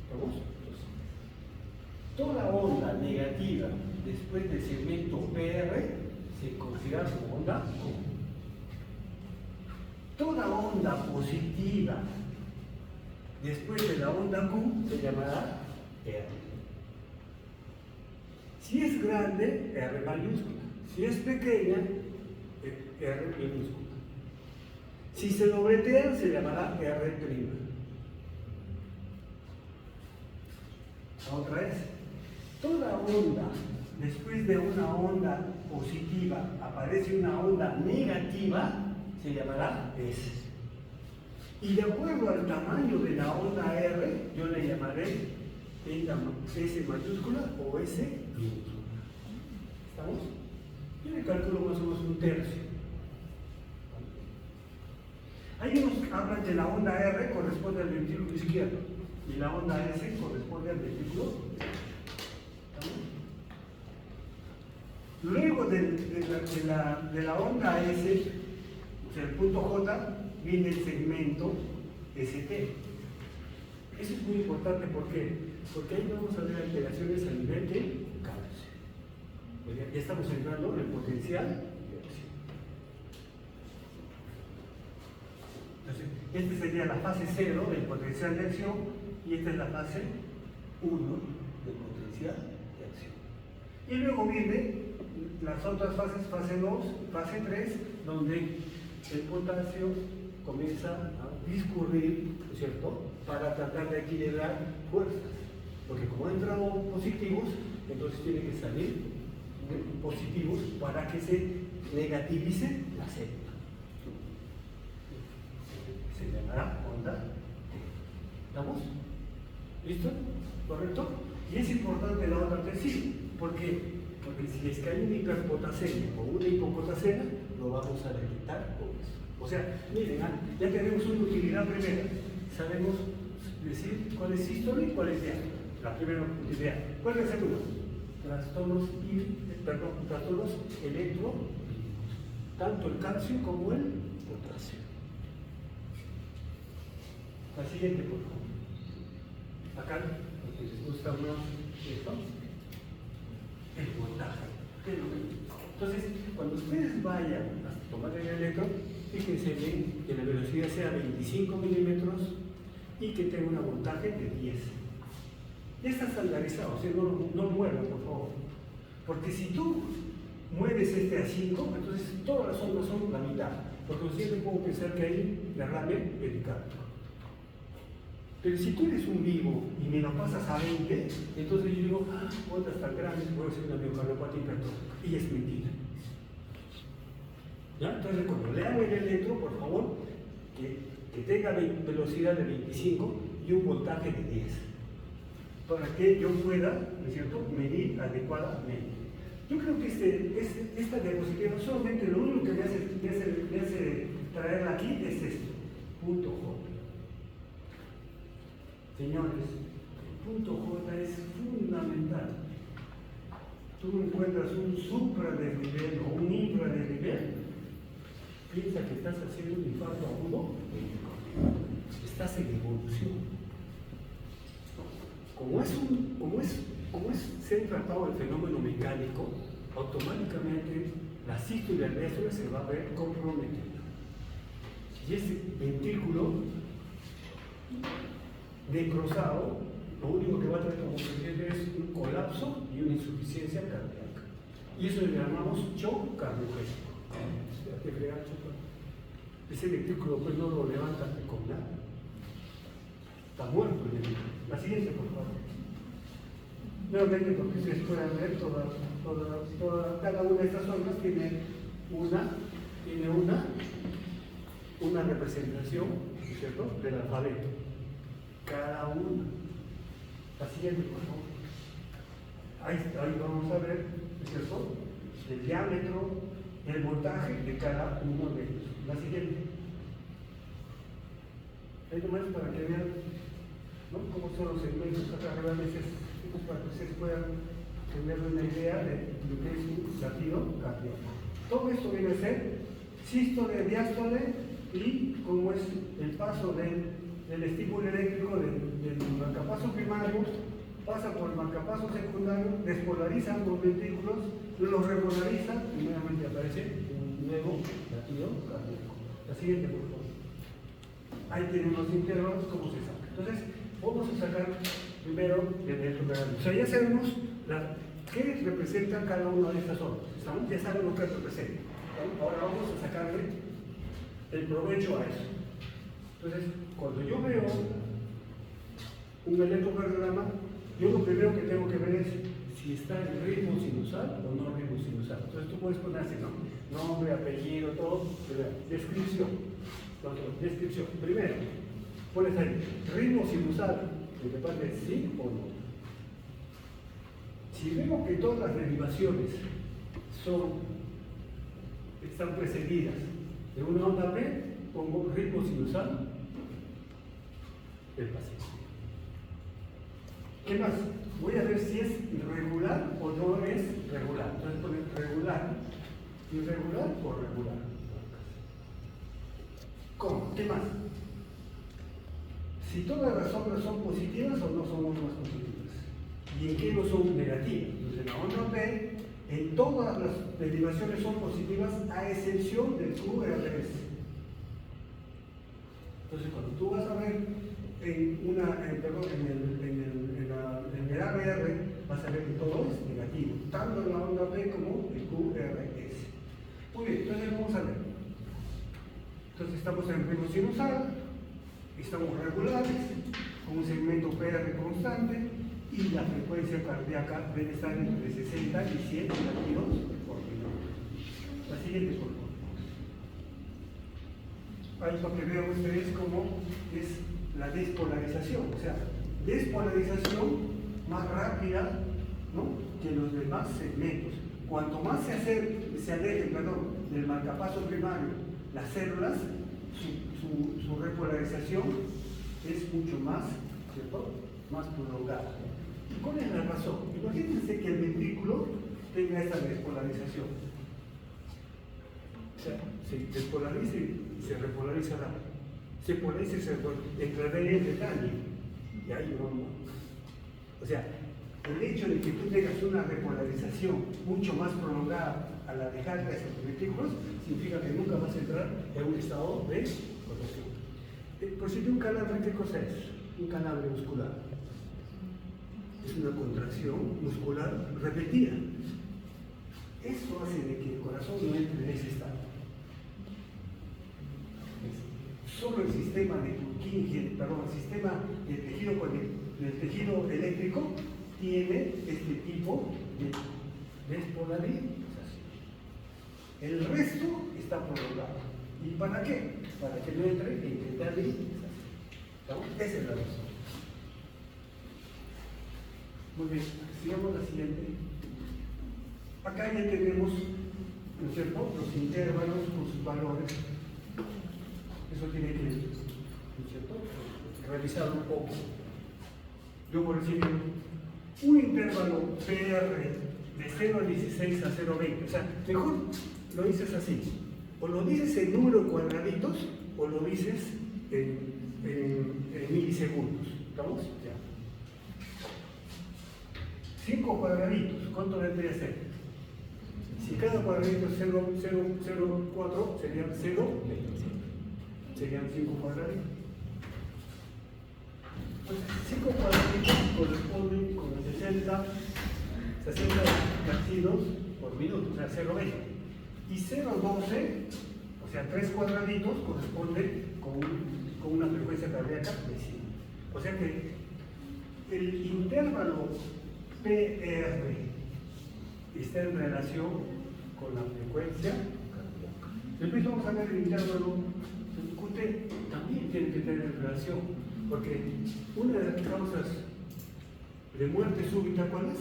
¿Estamos? Toda onda negativa después del segmento PR se considera como onda Q. Toda onda positiva después de la onda Q se llamará R. Si es grande, R mayúscula. Si es pequeña, R minúscula. Si se dobletea, se llamará R'. Otra vez. Toda onda, después de una onda positiva, aparece una onda negativa, se llamará S. Y de acuerdo al tamaño de la onda R, yo le llamaré S mayúscula o S minúscula. ¿Estamos? Yo le calculo más o menos un tercio. Hay unos que hablan que la onda R corresponde al ventrículo izquierdo y la onda S corresponde al ventrículo derecho. Luego de la onda S, o sea, el punto J, viene el segmento ST. Eso es muy importante, ¿por qué? Porque ahí vamos a ver alteraciones a nivel de calcio. Ya estamos entrando en el potencial de acción. Entonces, esta sería la fase 0 del potencial de acción y esta es la fase 1 del potencial de acción. Y luego viene las otras fases, fase 2, fase 3, donde el potasio comienza a discurrir, ¿no es cierto?, para tratar de equilibrar fuerzas. Porque como entran positivos, entonces tiene que salir positivos para que se negativice la célula. Se llamará onda T. ¿Estamos? ¿Listo? ¿Correcto? Y es importante la onda T, sí. ¿Por qué? Porque si es que hay una hiperpotasemia o una hipopotasemia, lo vamos a detectar con eso. O sea, miren, ya tenemos una utilidad primera. Sabemos decir cuál es sístole y cuál es diástole. La primera utilidad. ¿Cuál es la segunda? Trastornos electro, tanto el calcio como el potasio. La siguiente, por favor. Acá, porque les gusta más esto, el voltaje. Entonces, cuando ustedes vayan a tomar el electro, fíjense bien que la velocidad sea 25 milímetros y que tenga un voltaje de 10. Ya está estandarizado, o sea, no muevan, por favor. Porque si tú mueves este a 5, entonces todas las ondas son la mitad. Porque siempre puedo pensar que hay derrame pericárdico. Pero si tú eres un vivo y me lo pasas a 20, entonces yo digo, ondas tan grandes, puedo hacer una miocardiopatía hipertrófica. Y es mentira. ¿Ya? Entonces, cuando lean el electro, por favor, que tenga velocidad de 25 y un voltaje de 10. Para que yo pueda, ¿no es cierto?, medir adecuadamente. Yo creo que esta diapositiva solamente lo único que me hace traerla aquí es esto, punto J. Señores, el punto J es fundamental. Tú encuentras un supradesnivel o un infradesnivel, piensa que estás haciendo un infarto agudo, estás en evolución. Como es ser tratado el fenómeno mecánico, automáticamente la sístole y la diástole se va a ver comprometida. Y ese ventrículo necrosado, lo único que va a traer como consecuencia es un colapso y una insuficiencia cardíaca. Y eso le llamamos shock cardiogénico. Ese ventrículo pues no lo levanta con nada. Está muerto el ventrículo. La siguiente, por favor. nuevamente porque ustedes puedan ver cada una de estas zonas tiene una representación, ¿cierto?, del alfabeto. Cada una. La siguiente, por favor. Ahí vamos a ver, ¿cierto?, el diámetro, el voltaje de cada uno de ellos. La siguiente. Ahí nomás para que vean, ¿no?, cómo son los segmentos acá arriba, para que ustedes puedan tener una idea de lo que es un latido cardíaco. Todo esto viene a ser sístole, diástole y cómo es el paso del estímulo eléctrico del marcapaso primario, pasa por el marcapaso secundario, despolariza ambos ventrículos, los repolariza y nuevamente aparece un nuevo latido cardíaco. La siguiente, por favor. Ahí tenemos los intervalos, cómo se saca. Entonces, vamos a sacar primero el electrocardiograma. O sea, ya sabemos qué representa cada una de estas zonas. Ya sabemos qué representa. Ahora vamos a sacarle el provecho a eso. Entonces, cuando yo veo un electrocardiograma, yo lo primero que tengo que ver es si está en ritmo sinusal o no ritmo sinusal. Entonces tú puedes poner así, ¿no?, nombre, apellido, todo, descripción. Entonces, descripción. Primero, pones ahí ritmo sinusal, que te parte sí o no. Si veo que todas las derivaciones están precedidas de una onda P, pongo ritmo sinusal del paciente. ¿Qué más? Voy a ver si es regular o no es regular. Entonces poner regular, irregular o regular. ¿Cómo? ¿Qué más? Si todas las ondas son positivas o no son ondas positivas. ¿Y en qué no son negativas? Entonces en la onda P, en todas las derivaciones son positivas a excepción del QRS. Entonces cuando tú vas a ver en el ABR, vas a ver que todo es negativo, tanto en la onda P como el QRS. Muy bien, entonces vamos a ver. Entonces estamos en ritmo sinusal, estamos regulares, con un segmento PR constante y la frecuencia cardíaca debe estar entre 60 y 100 latidos por minuto. La siguiente, por favor. Ahí para que vean ustedes cómo es la despolarización, o sea, despolarización más rápida, ¿no?, que los demás segmentos. Cuanto más se alejen del marcapaso primario las células, su repolarización es mucho más, ¿cierto?, más prolongada. ¿Y cuál es la razón? Imagínense que el ventrículo tenga esta despolarización. O sea, se despolariza y se repolariza rápido. Se polariza y se entraría en detalle. Y ahí no. O sea, el hecho de que tú tengas una repolarización mucho más prolongada al alejar de esos ventrículos significa que nunca vas a entrar en un estado de contracción. Por si un calambre, ¿qué cosa es? Un calambre muscular. Es una contracción muscular repetida. Eso hace de que el corazón no entre en ese estado. Solo el sistema de Purkinje, el sistema del tejido eléctrico tiene este tipo de despolarización. El resto está prolongado. ¿Y para qué? Para que no entre en despolarización. Esa es la razón. Muy bien, sigamos la siguiente. Acá ya tenemos, ¿no es cierto?, los intervalos con sus valores. Eso tiene que, ¿no es cierto?, revisar un poco. Yo, por ejemplo, un intervalo PR de 0,16 a 0,20, o sea, mejor lo dices así, o lo dices en número de cuadraditos, o lo dices en milisegundos. ¿Estamos? Ya. 5 cuadraditos, ¿cuánto vendría a ser? Si cada cuadradito es 0,04, serían 0, serían 5 cuadraditos. Pues 5 cuadraditos corresponden con 60 latidos por minuto, o sea, 0,20. Y 0,12, o sea, 3 cuadraditos, corresponde con una frecuencia cardíaca de 100. O sea que el intervalo PR está en relación con la frecuencia cardíaca. Después vamos a ver el intervalo. El QT también tiene que tener relación, porque una de las causas de muerte súbita, ¿cuál es?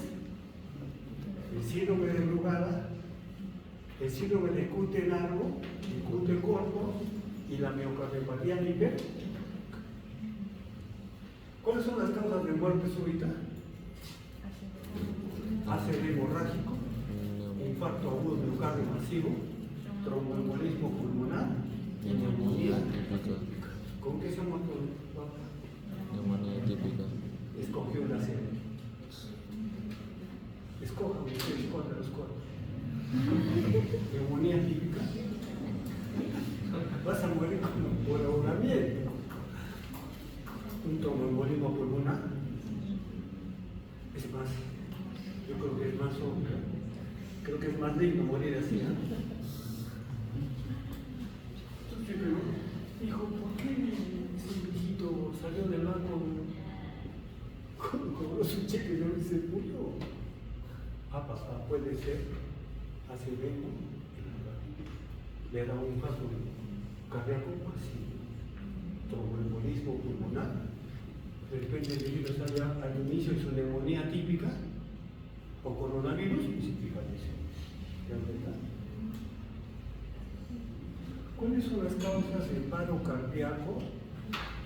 El síndrome de Brugada, el síndrome de QT largo, el QT corto y la miocardiopatía hiper. ¿Cuáles son las causas de muerte súbita? ACV hemorrágico, infarto agudo miocardio masivo, tromboembolismo pulmonar y neumonía típica. ¿Con qué se ha muerto? Neumonía típica. Escogió una serie. Escoja, usted escoge los cuatro. Neumonía típica. Vas a morir por ahogamiento. Un tromboembolismo pulmonar. Es más, yo creo que es más obvio. Creo que es más digno morir así, ¿no? Entonces, hijo, ¿por qué ese viejito salió del banco con su cheque y no se murió? Papá, puede ser, hace vengo, le da un infarto cardíaco así, tromboembolismo pulmonar. De repente el viejito sale al inicio de su neumonía típica o coronavirus y se fallece. ¿Cuáles son las causas del paro cardíaco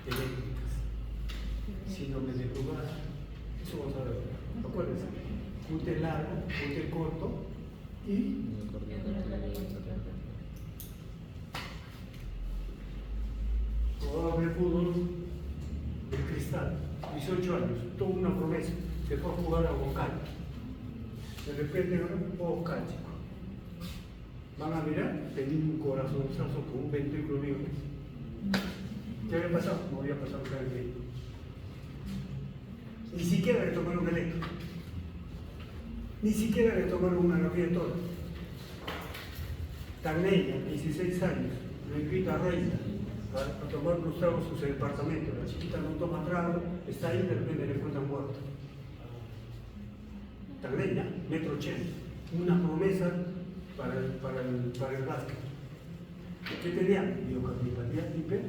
eléctricas? Síndrome de Brugada. Eso vamos a ver. Acuérdense. QT largo, QT corto y jugador de fútbol del Cristal, 18 años, tuvo una promesa, se fue a jugar a Bocal. De repente, Bocal, chico. Van a mirar, tenía un corazonzazo con un ventrículo libre. ¿Qué había pasado? No había pasado nada bien. Ni siquiera le tomaron un electro. Ni siquiera le tomaron una grafía de todo. Tagneña, 16 años, lo invita a Reina a tomar unos tragos en su departamento. La chiquita no toma trago, está ahí y de repente le encuentran muerto. Tagneña, 1,80 m, una promesa para el básquet. ¿Qué tenía? Miocardiopatía hiper.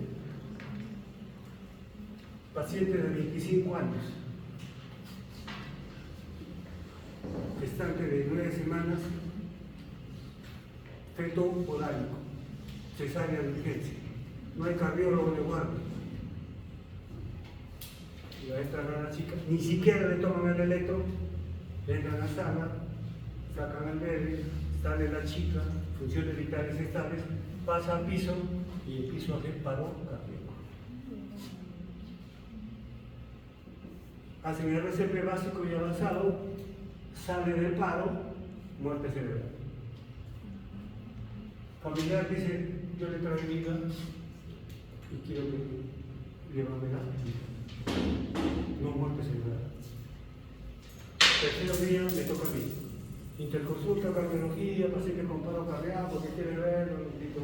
Paciente de 25 años. Gestante de 9 semanas, feto orálico, cesárea de urgencia. No hay cardiólogo de guardia. Y a esta rara chica, ni siquiera le toman el electro, entran a la sala, sacan el bebé, sale la chica, funciones vitales estables, pasa al piso y el piso hace paro cardíaco. Hacen el RCP básico y avanzado, sale del paro, muerte cerebral. Familiar dice, yo le traigo vida y quiero que llévame la no muerte cerebral. Tercero día me toca a mí. Interconsulta, cardiología, paciente con paro cardíaco, que quiere verlo, digo,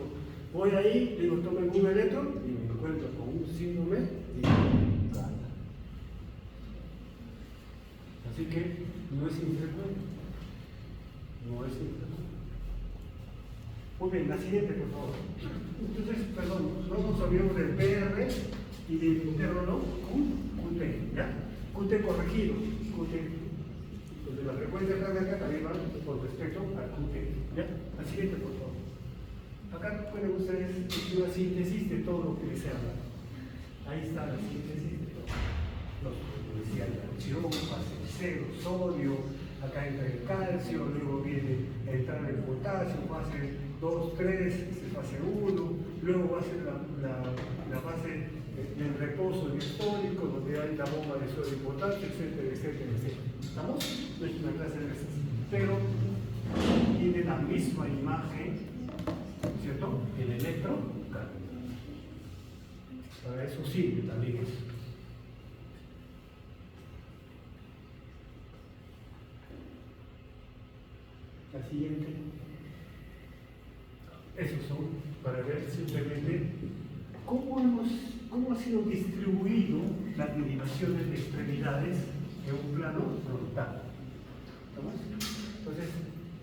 voy ahí, digo, tomen un electro y me encuentro con un síndrome de Brugada. Así que no es infrecuente. No es infrecuente. Muy bien, la siguiente, por favor. Entonces, perdón, no nos olvidemos del PR y del intervalo QT, ¿ya? QT corregido, QT. Los de la frecuencia cardíaca también van con respecto al QT, ¿ya? La siguiente, por favor. Acá pueden ustedes hacer una síntesis de todo lo que les he hablado. Ahí está la síntesis de todo. Los decía la acción, fase 0, sodio, acá entra el calcio, luego viene a entrar el potasio, fase 2, 3, fase 1, luego va a ser la fase del reposo diastólico, donde hay la bomba de sodio y potasio, etcétera, etcétera, etcétera. ¿Estamos? No es una clase de esas, pero tiene la misma imagen, ¿cierto? El electrocardiograma. Para eso sirve también eso. La siguiente. Esos son para ver simplemente cómo ha sido distribuido las derivaciones de extremidades en un plano frontal. ¿Estamos? Entonces,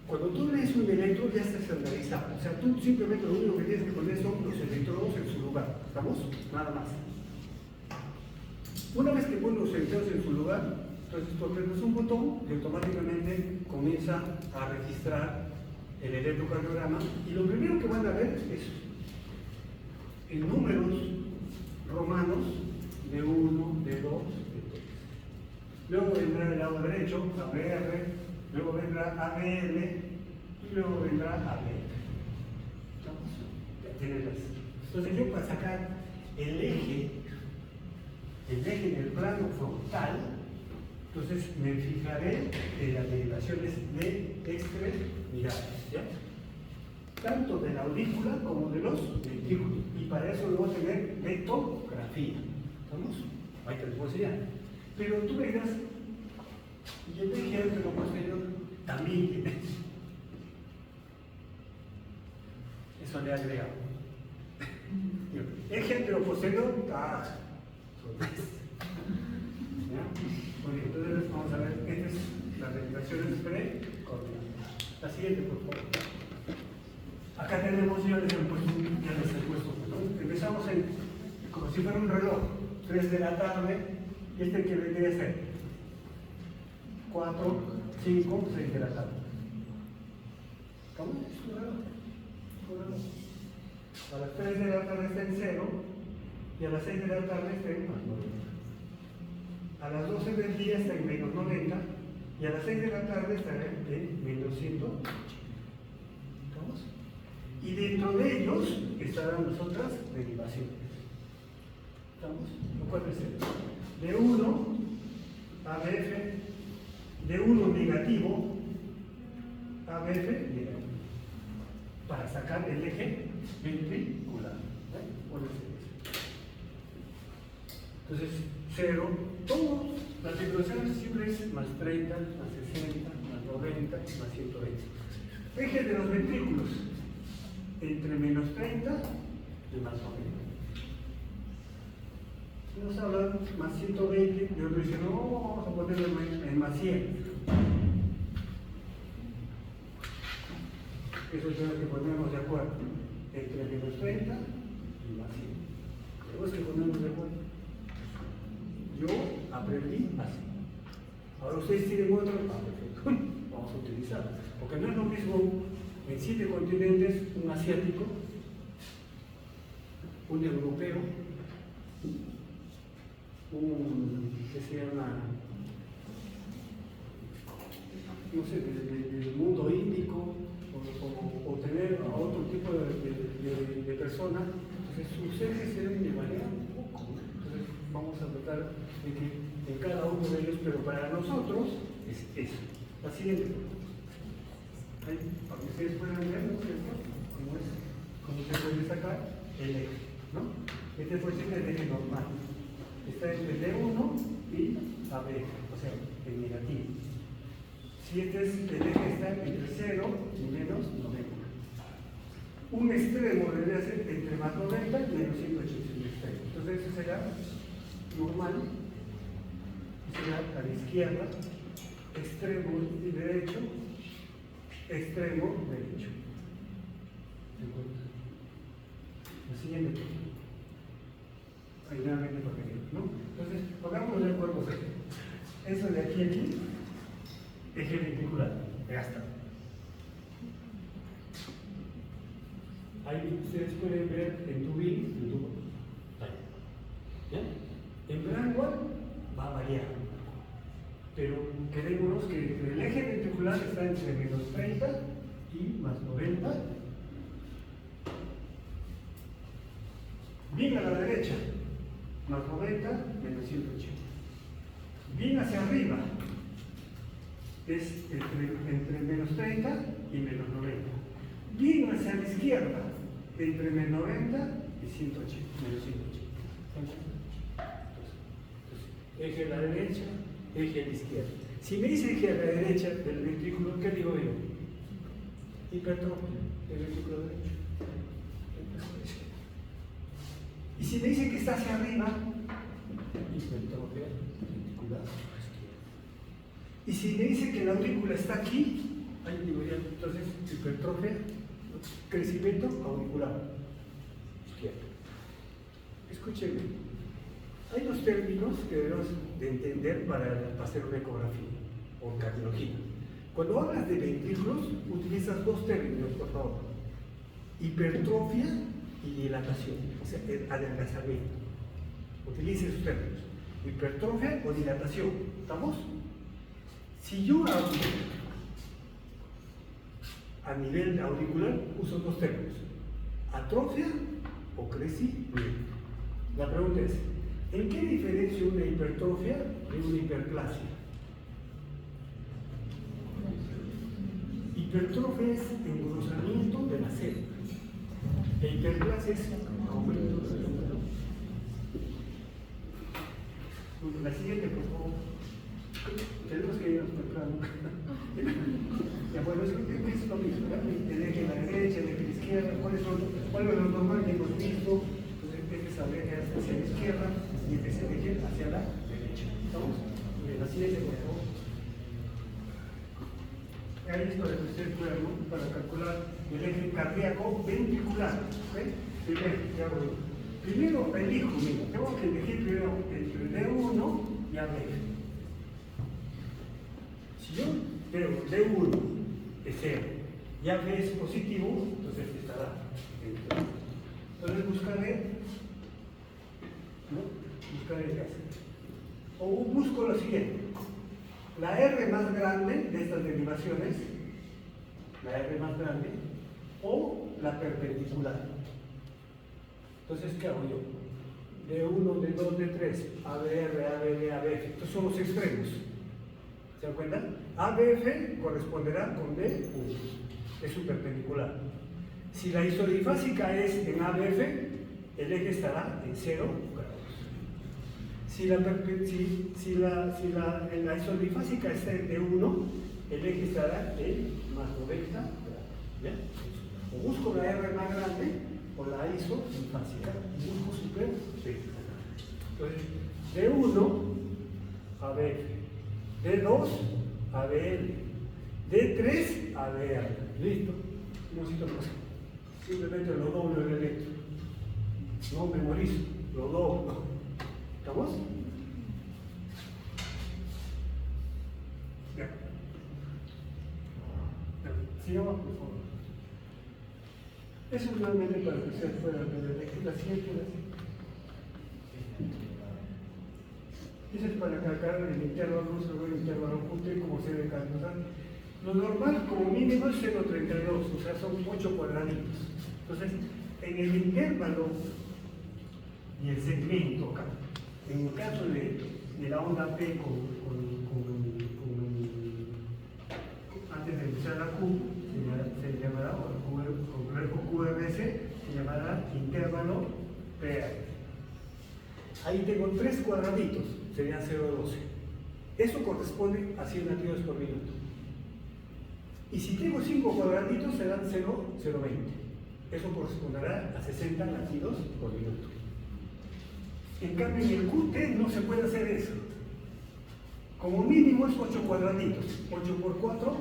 cuando tú lees un electro ya está estandarizado. O sea, tú simplemente lo único que tienes que poner son los electrodos en su lugar. ¿Estamos? Nada más. Una vez que pones los electrodos en su lugar, entonces tú apretas un botón y automáticamente comienza a registrar el electrocardiograma. Y lo primero que van a ver es en números romanos de 1, de 2, de 3. Luego vendrá el lado derecho, ABR, luego vendrá ABL y luego vendrá AB. Ya tienes las. Entonces yo para sacar el eje en el plano frontal, entonces me fijaré en las derivaciones de extremidades, ¿ya? Tanto de la aurícula como de los ventrículos. Y para eso debo tener vectografía. ¿Estamos? Ahí te lo puedo enseñar. Pero tú me dirás, y el eje anteroposterior también tiene eso. Eso le he agregado. Eje anteroposterior, muy bien, entonces vamos a ver, esta es las derivaciones precoordinadas. La siguiente, por favor. Acá tenemos, ya les he puesto, ¿no? Empezamos como si fuera un reloj, 3 de la tarde, y este que vendría a ser 4, 5, 6 de la tarde. ¿Cómo? Es un reloj. A las 3 de la tarde está en 0 y a las 6 de la tarde está en más 90. A las 12 del día está en menos 90 y a las 6 de la tarde estará en menos 180. ¿Estamos? Y dentro de ellos estarán las otras derivaciones. ¿Estamos? ¿Lo cual es de 1 ABF, de 1 negativo ABF negativo, para sacar el eje ventricular. Entonces, 0, todo, las derivaciones siempre es más 30, más 60, más 90, más 120. Eje de los ventrículos, entre menos 30 y más 90. Si nos hablan más 120, y otro dice, no, vamos a ponerlo en más 100. Eso tenemos que ponernos de acuerdo, entre menos 30 y más 100. Tenemos que ponernos de acuerdo. Yo aprendí así. Ahora ustedes tienen otro, perfecto. Vamos a utilizarlo. Porque no es lo mismo en 7 continentes un asiático, un europeo, un que se llama, no sé, del mundo índico, o tener a otro tipo de personas. Entonces sus ejes se deben de variar un poco. Entonces vamos a tratar de que en cada uno de ellos, pero para nosotros es eso. La siguiente, para que ustedes puedan ver, ¿no es cierto? Cómo se puede sacar el eje, ¿no? Este puede ser el eje normal. Está entre D1 y AB, o sea, el negativo. Si este es el eje está entre 0 y menos 90. Un extremo debería ser entre más 90 y menos 180. Entonces eso será normal, será a la izquierda, extremo derecho, extremo derecho. ¿De acuerdo? Lo siguiente. Ahí nuevamente porque ¿no? Entonces, pongámonos de acuerdo. Eso de aquí a aquí, eje ventricular, ya está. Ahí ustedes pueden ver en tu BIM, en tu ¿ya? En Brandwell va a variar, pero quedémonos que el eje ventricular está entre menos 30 y más 90. Bien a la derecha, más 90, menos 180. Bien hacia arriba, es entre menos 30 y menos 90. Bien hacia la izquierda, entre menos 90 y 180, menos 180. Entonces, eje a la derecha, eje a la izquierda. Si me dice eje a la derecha del ventrículo, ¿qué digo yo? Hipertrofia del ventrículo derecho. Y si me dice que está hacia arriba, hipertrofia ventricular izquierda. Y si me dice que la aurícula está aquí, ahí digo ya, entonces hipertrofia, crecimiento auricular izquierdo. Escúchenme, hay dos términos que debemos de entender para hacer una ecografía o cardiología. Cuando hablas de ventrículos, utilizas dos términos, por favor: hipertrofia y dilatación, o sea, el adelgazamiento. Utilice esos términos: hipertrofia o dilatación. ¿Estamos? Si yo hablo a nivel auricular, uso dos términos: atrofia o crecimiento. La pregunta es: ¿en qué diferencia una hipertrofia de una hiperplasia? Hipertrofia es engrosamiento de la célula. E hiperplasia es aumento de la célula. La siguiente, por favor. Tenemos que irnos temprano. Ya, bueno, es lo mismo, ¿verdad? El eje a la derecha, el eje a la izquierda, ¿cuáles es lo normal que hemos visto? Entonces, es el eje hacia la izquierda y este es el eje hacia la derecha. ¿Estamos? Bien, la siguiente, por favor. Ahí es para que ustedes puedan, ¿no? Para calcular el eje cardíaco ventricular. ¿Okay? Primero elijo, mira, tengo que elegir primero entre D1 y AB. Si yo tengo D1 es 0 y AB es positivo, entonces estará dentro. Entonces buscaré, ¿no? Buscaré qué hacer. O busco lo siguiente: la R más grande de estas derivaciones, la R más grande, o la perpendicular. Entonces, ¿qué hago yo? D1, D2, D3, ABR, ABD, ABF. Estos son los extremos. ¿Se dan cuenta? ABF corresponderá con D1. Es su perpendicular. Si la isodifásica es en ABF, el eje estará en 0 grados. Si la isodifásica está en D1, el eje estará en más 90 grados. ¿Ya? O busco la R más grande o la isodifásica, busco super. Entonces, D1, ABF, D2, ABL, D3, ABR. ¿Listo? No necesito más. Simplemente lo doblo el electro. No memorizo, lo doblo. ¿Estamos? Ya. Sigamos, por favor. Eso es realmente para que ustedes puedan ver la siguiente. Eso es para calcular el intervalo sobre el intervalo QT, como se debe calcular. Lo normal, como mínimo, es 0,32, o sea, son 8 cuadraditos. Entonces, en el intervalo y el segmento acá, en el caso de la onda P antes de empezar la Q, se llamará, con QRS, se llamará intervalo PR. Ahí tengo 3 cuadraditos, serían 0,12. Eso corresponde a 100 latidos por minuto. Y si tengo 5 cuadraditos, serán 0,020. Eso corresponderá a 60 latidos por minuto. En cambio, en el QT no se puede hacer eso. Como mínimo es 8 cuadraditos. 8 por 4,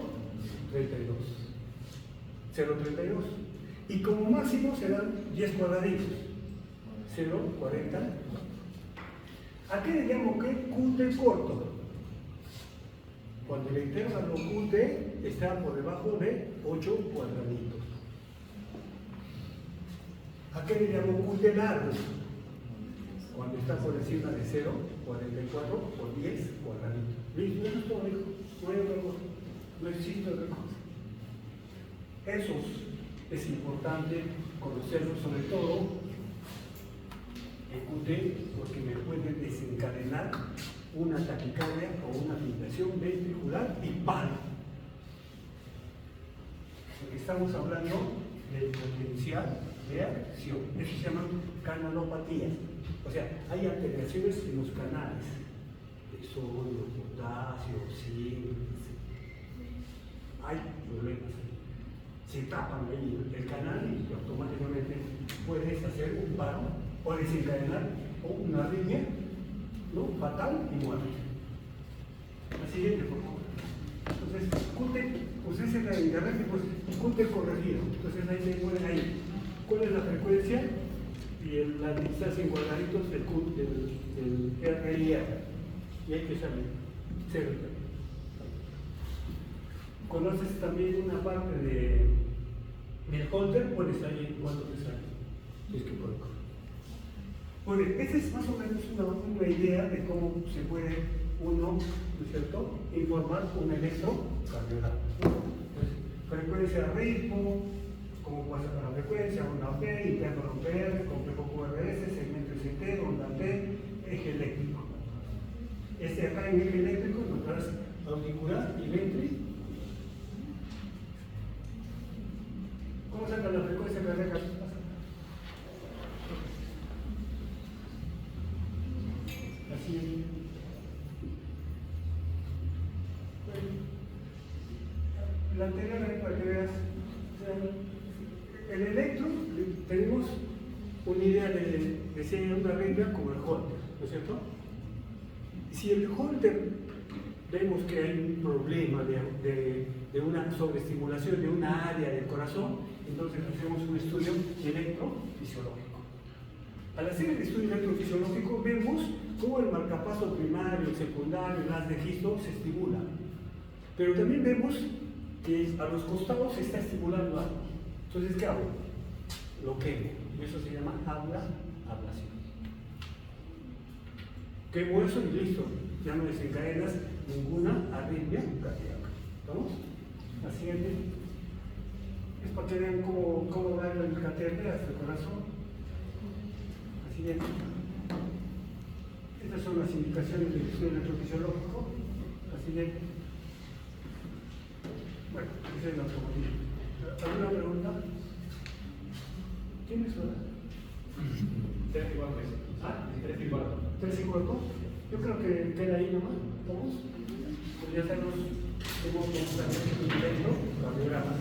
32. 0,32. Y como máximo serán 10 cuadraditos. 0,40. ¿A qué le llamo que QT corto? Cuando el intervalo QT está por debajo de 8 cuadraditos. ¿A qué le llamo QT largo? Cuando está por encima de 0,44 por 10 cuadraditos. ¿Listo? Eso es todo, hijo. No hay otra cosa. No existe otra cosa. Esos es importante conocerlos, sobre todo el QT, porque me puede desencadenar una taquicardia o una fibrilación ventricular y paro. Porque estamos hablando del potencial de acción. Eso se llama canalopatías. O sea, hay alteraciones en los canales de sodio, potasio, zinc. Hay problemas. Se tapan ahí el canal y automáticamente puedes hacer un paro o desencadenar una arritmia, ¿no? Fatal y muerte. La siguiente, por favor. buscan en internet y pues Cúter corregido. Entonces ahí le ponen ahí cuál es la frecuencia y la distancia en cuadraditos del RIR. Y hay que saber cero. Conoces también una parte del Holter, pones ahí cuánto te sale. Es que por acá. Bueno, esa es más o menos una idea de cómo se puede uno, ¿no es cierto?, informar un electrocardiograma. Entonces, frecuencia, ritmo, cómo pasa con la frecuencia, onda P, interno PR, complejo QRS, segmento ST, onda T, eje eléctrico. Acá en eje eléctrico notarás auricular y ventri. ¿Cómo saca la frecuencia cardíaca? Así. La anterior ahí para que veas, el electro, tenemos una idea de si hay una regla como el Holter, ¿no es cierto? Si el Holter vemos que hay un problema de una sobreestimulación de una área del corazón, entonces hacemos un estudio electrofisiológico. Al hacer el estudio electrofisiológico vemos cómo el marcapaso primario, el secundario, el haz de registro se estimula. Pero también vemos que a los costados se está estimulando algo. Entonces, ¿qué hago? Lo quemo. Y eso se llama ablación. Quemo eso y listo. Ya no desencadenas ninguna arritmia cardíaca. ¿Estamos? La siguiente es para que vean cómo va el catéter hasta el corazón. La siguiente. Estas son las indicaciones del estudio electrofisiológico. La siguiente. Bueno, esa es la automotriz. ¿Alguna pregunta? ¿Tienes hora? 3 y cuarto. ¿Ah? 3 y cuarto. 3 y cuarto. Yo creo que queda ahí nomás. ¿Estamos? Pues ya sabemos cómo un electrocardiograma.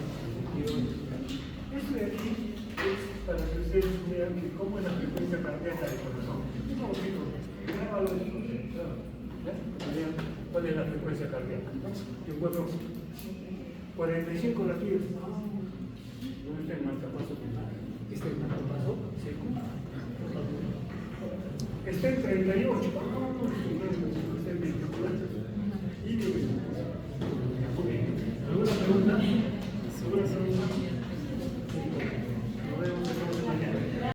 Esto de aquí es para que ustedes vean que cómo es la frecuencia cardíaca del corazón. Un poquito. Grábalo después. ¿Ya? Vean cuál es la frecuencia cardíaca. Yo encuentro 45 latidos. ¿Dónde está el marcapaso primario? Este es el marcapaso secundario. Está en 38. Está en 24.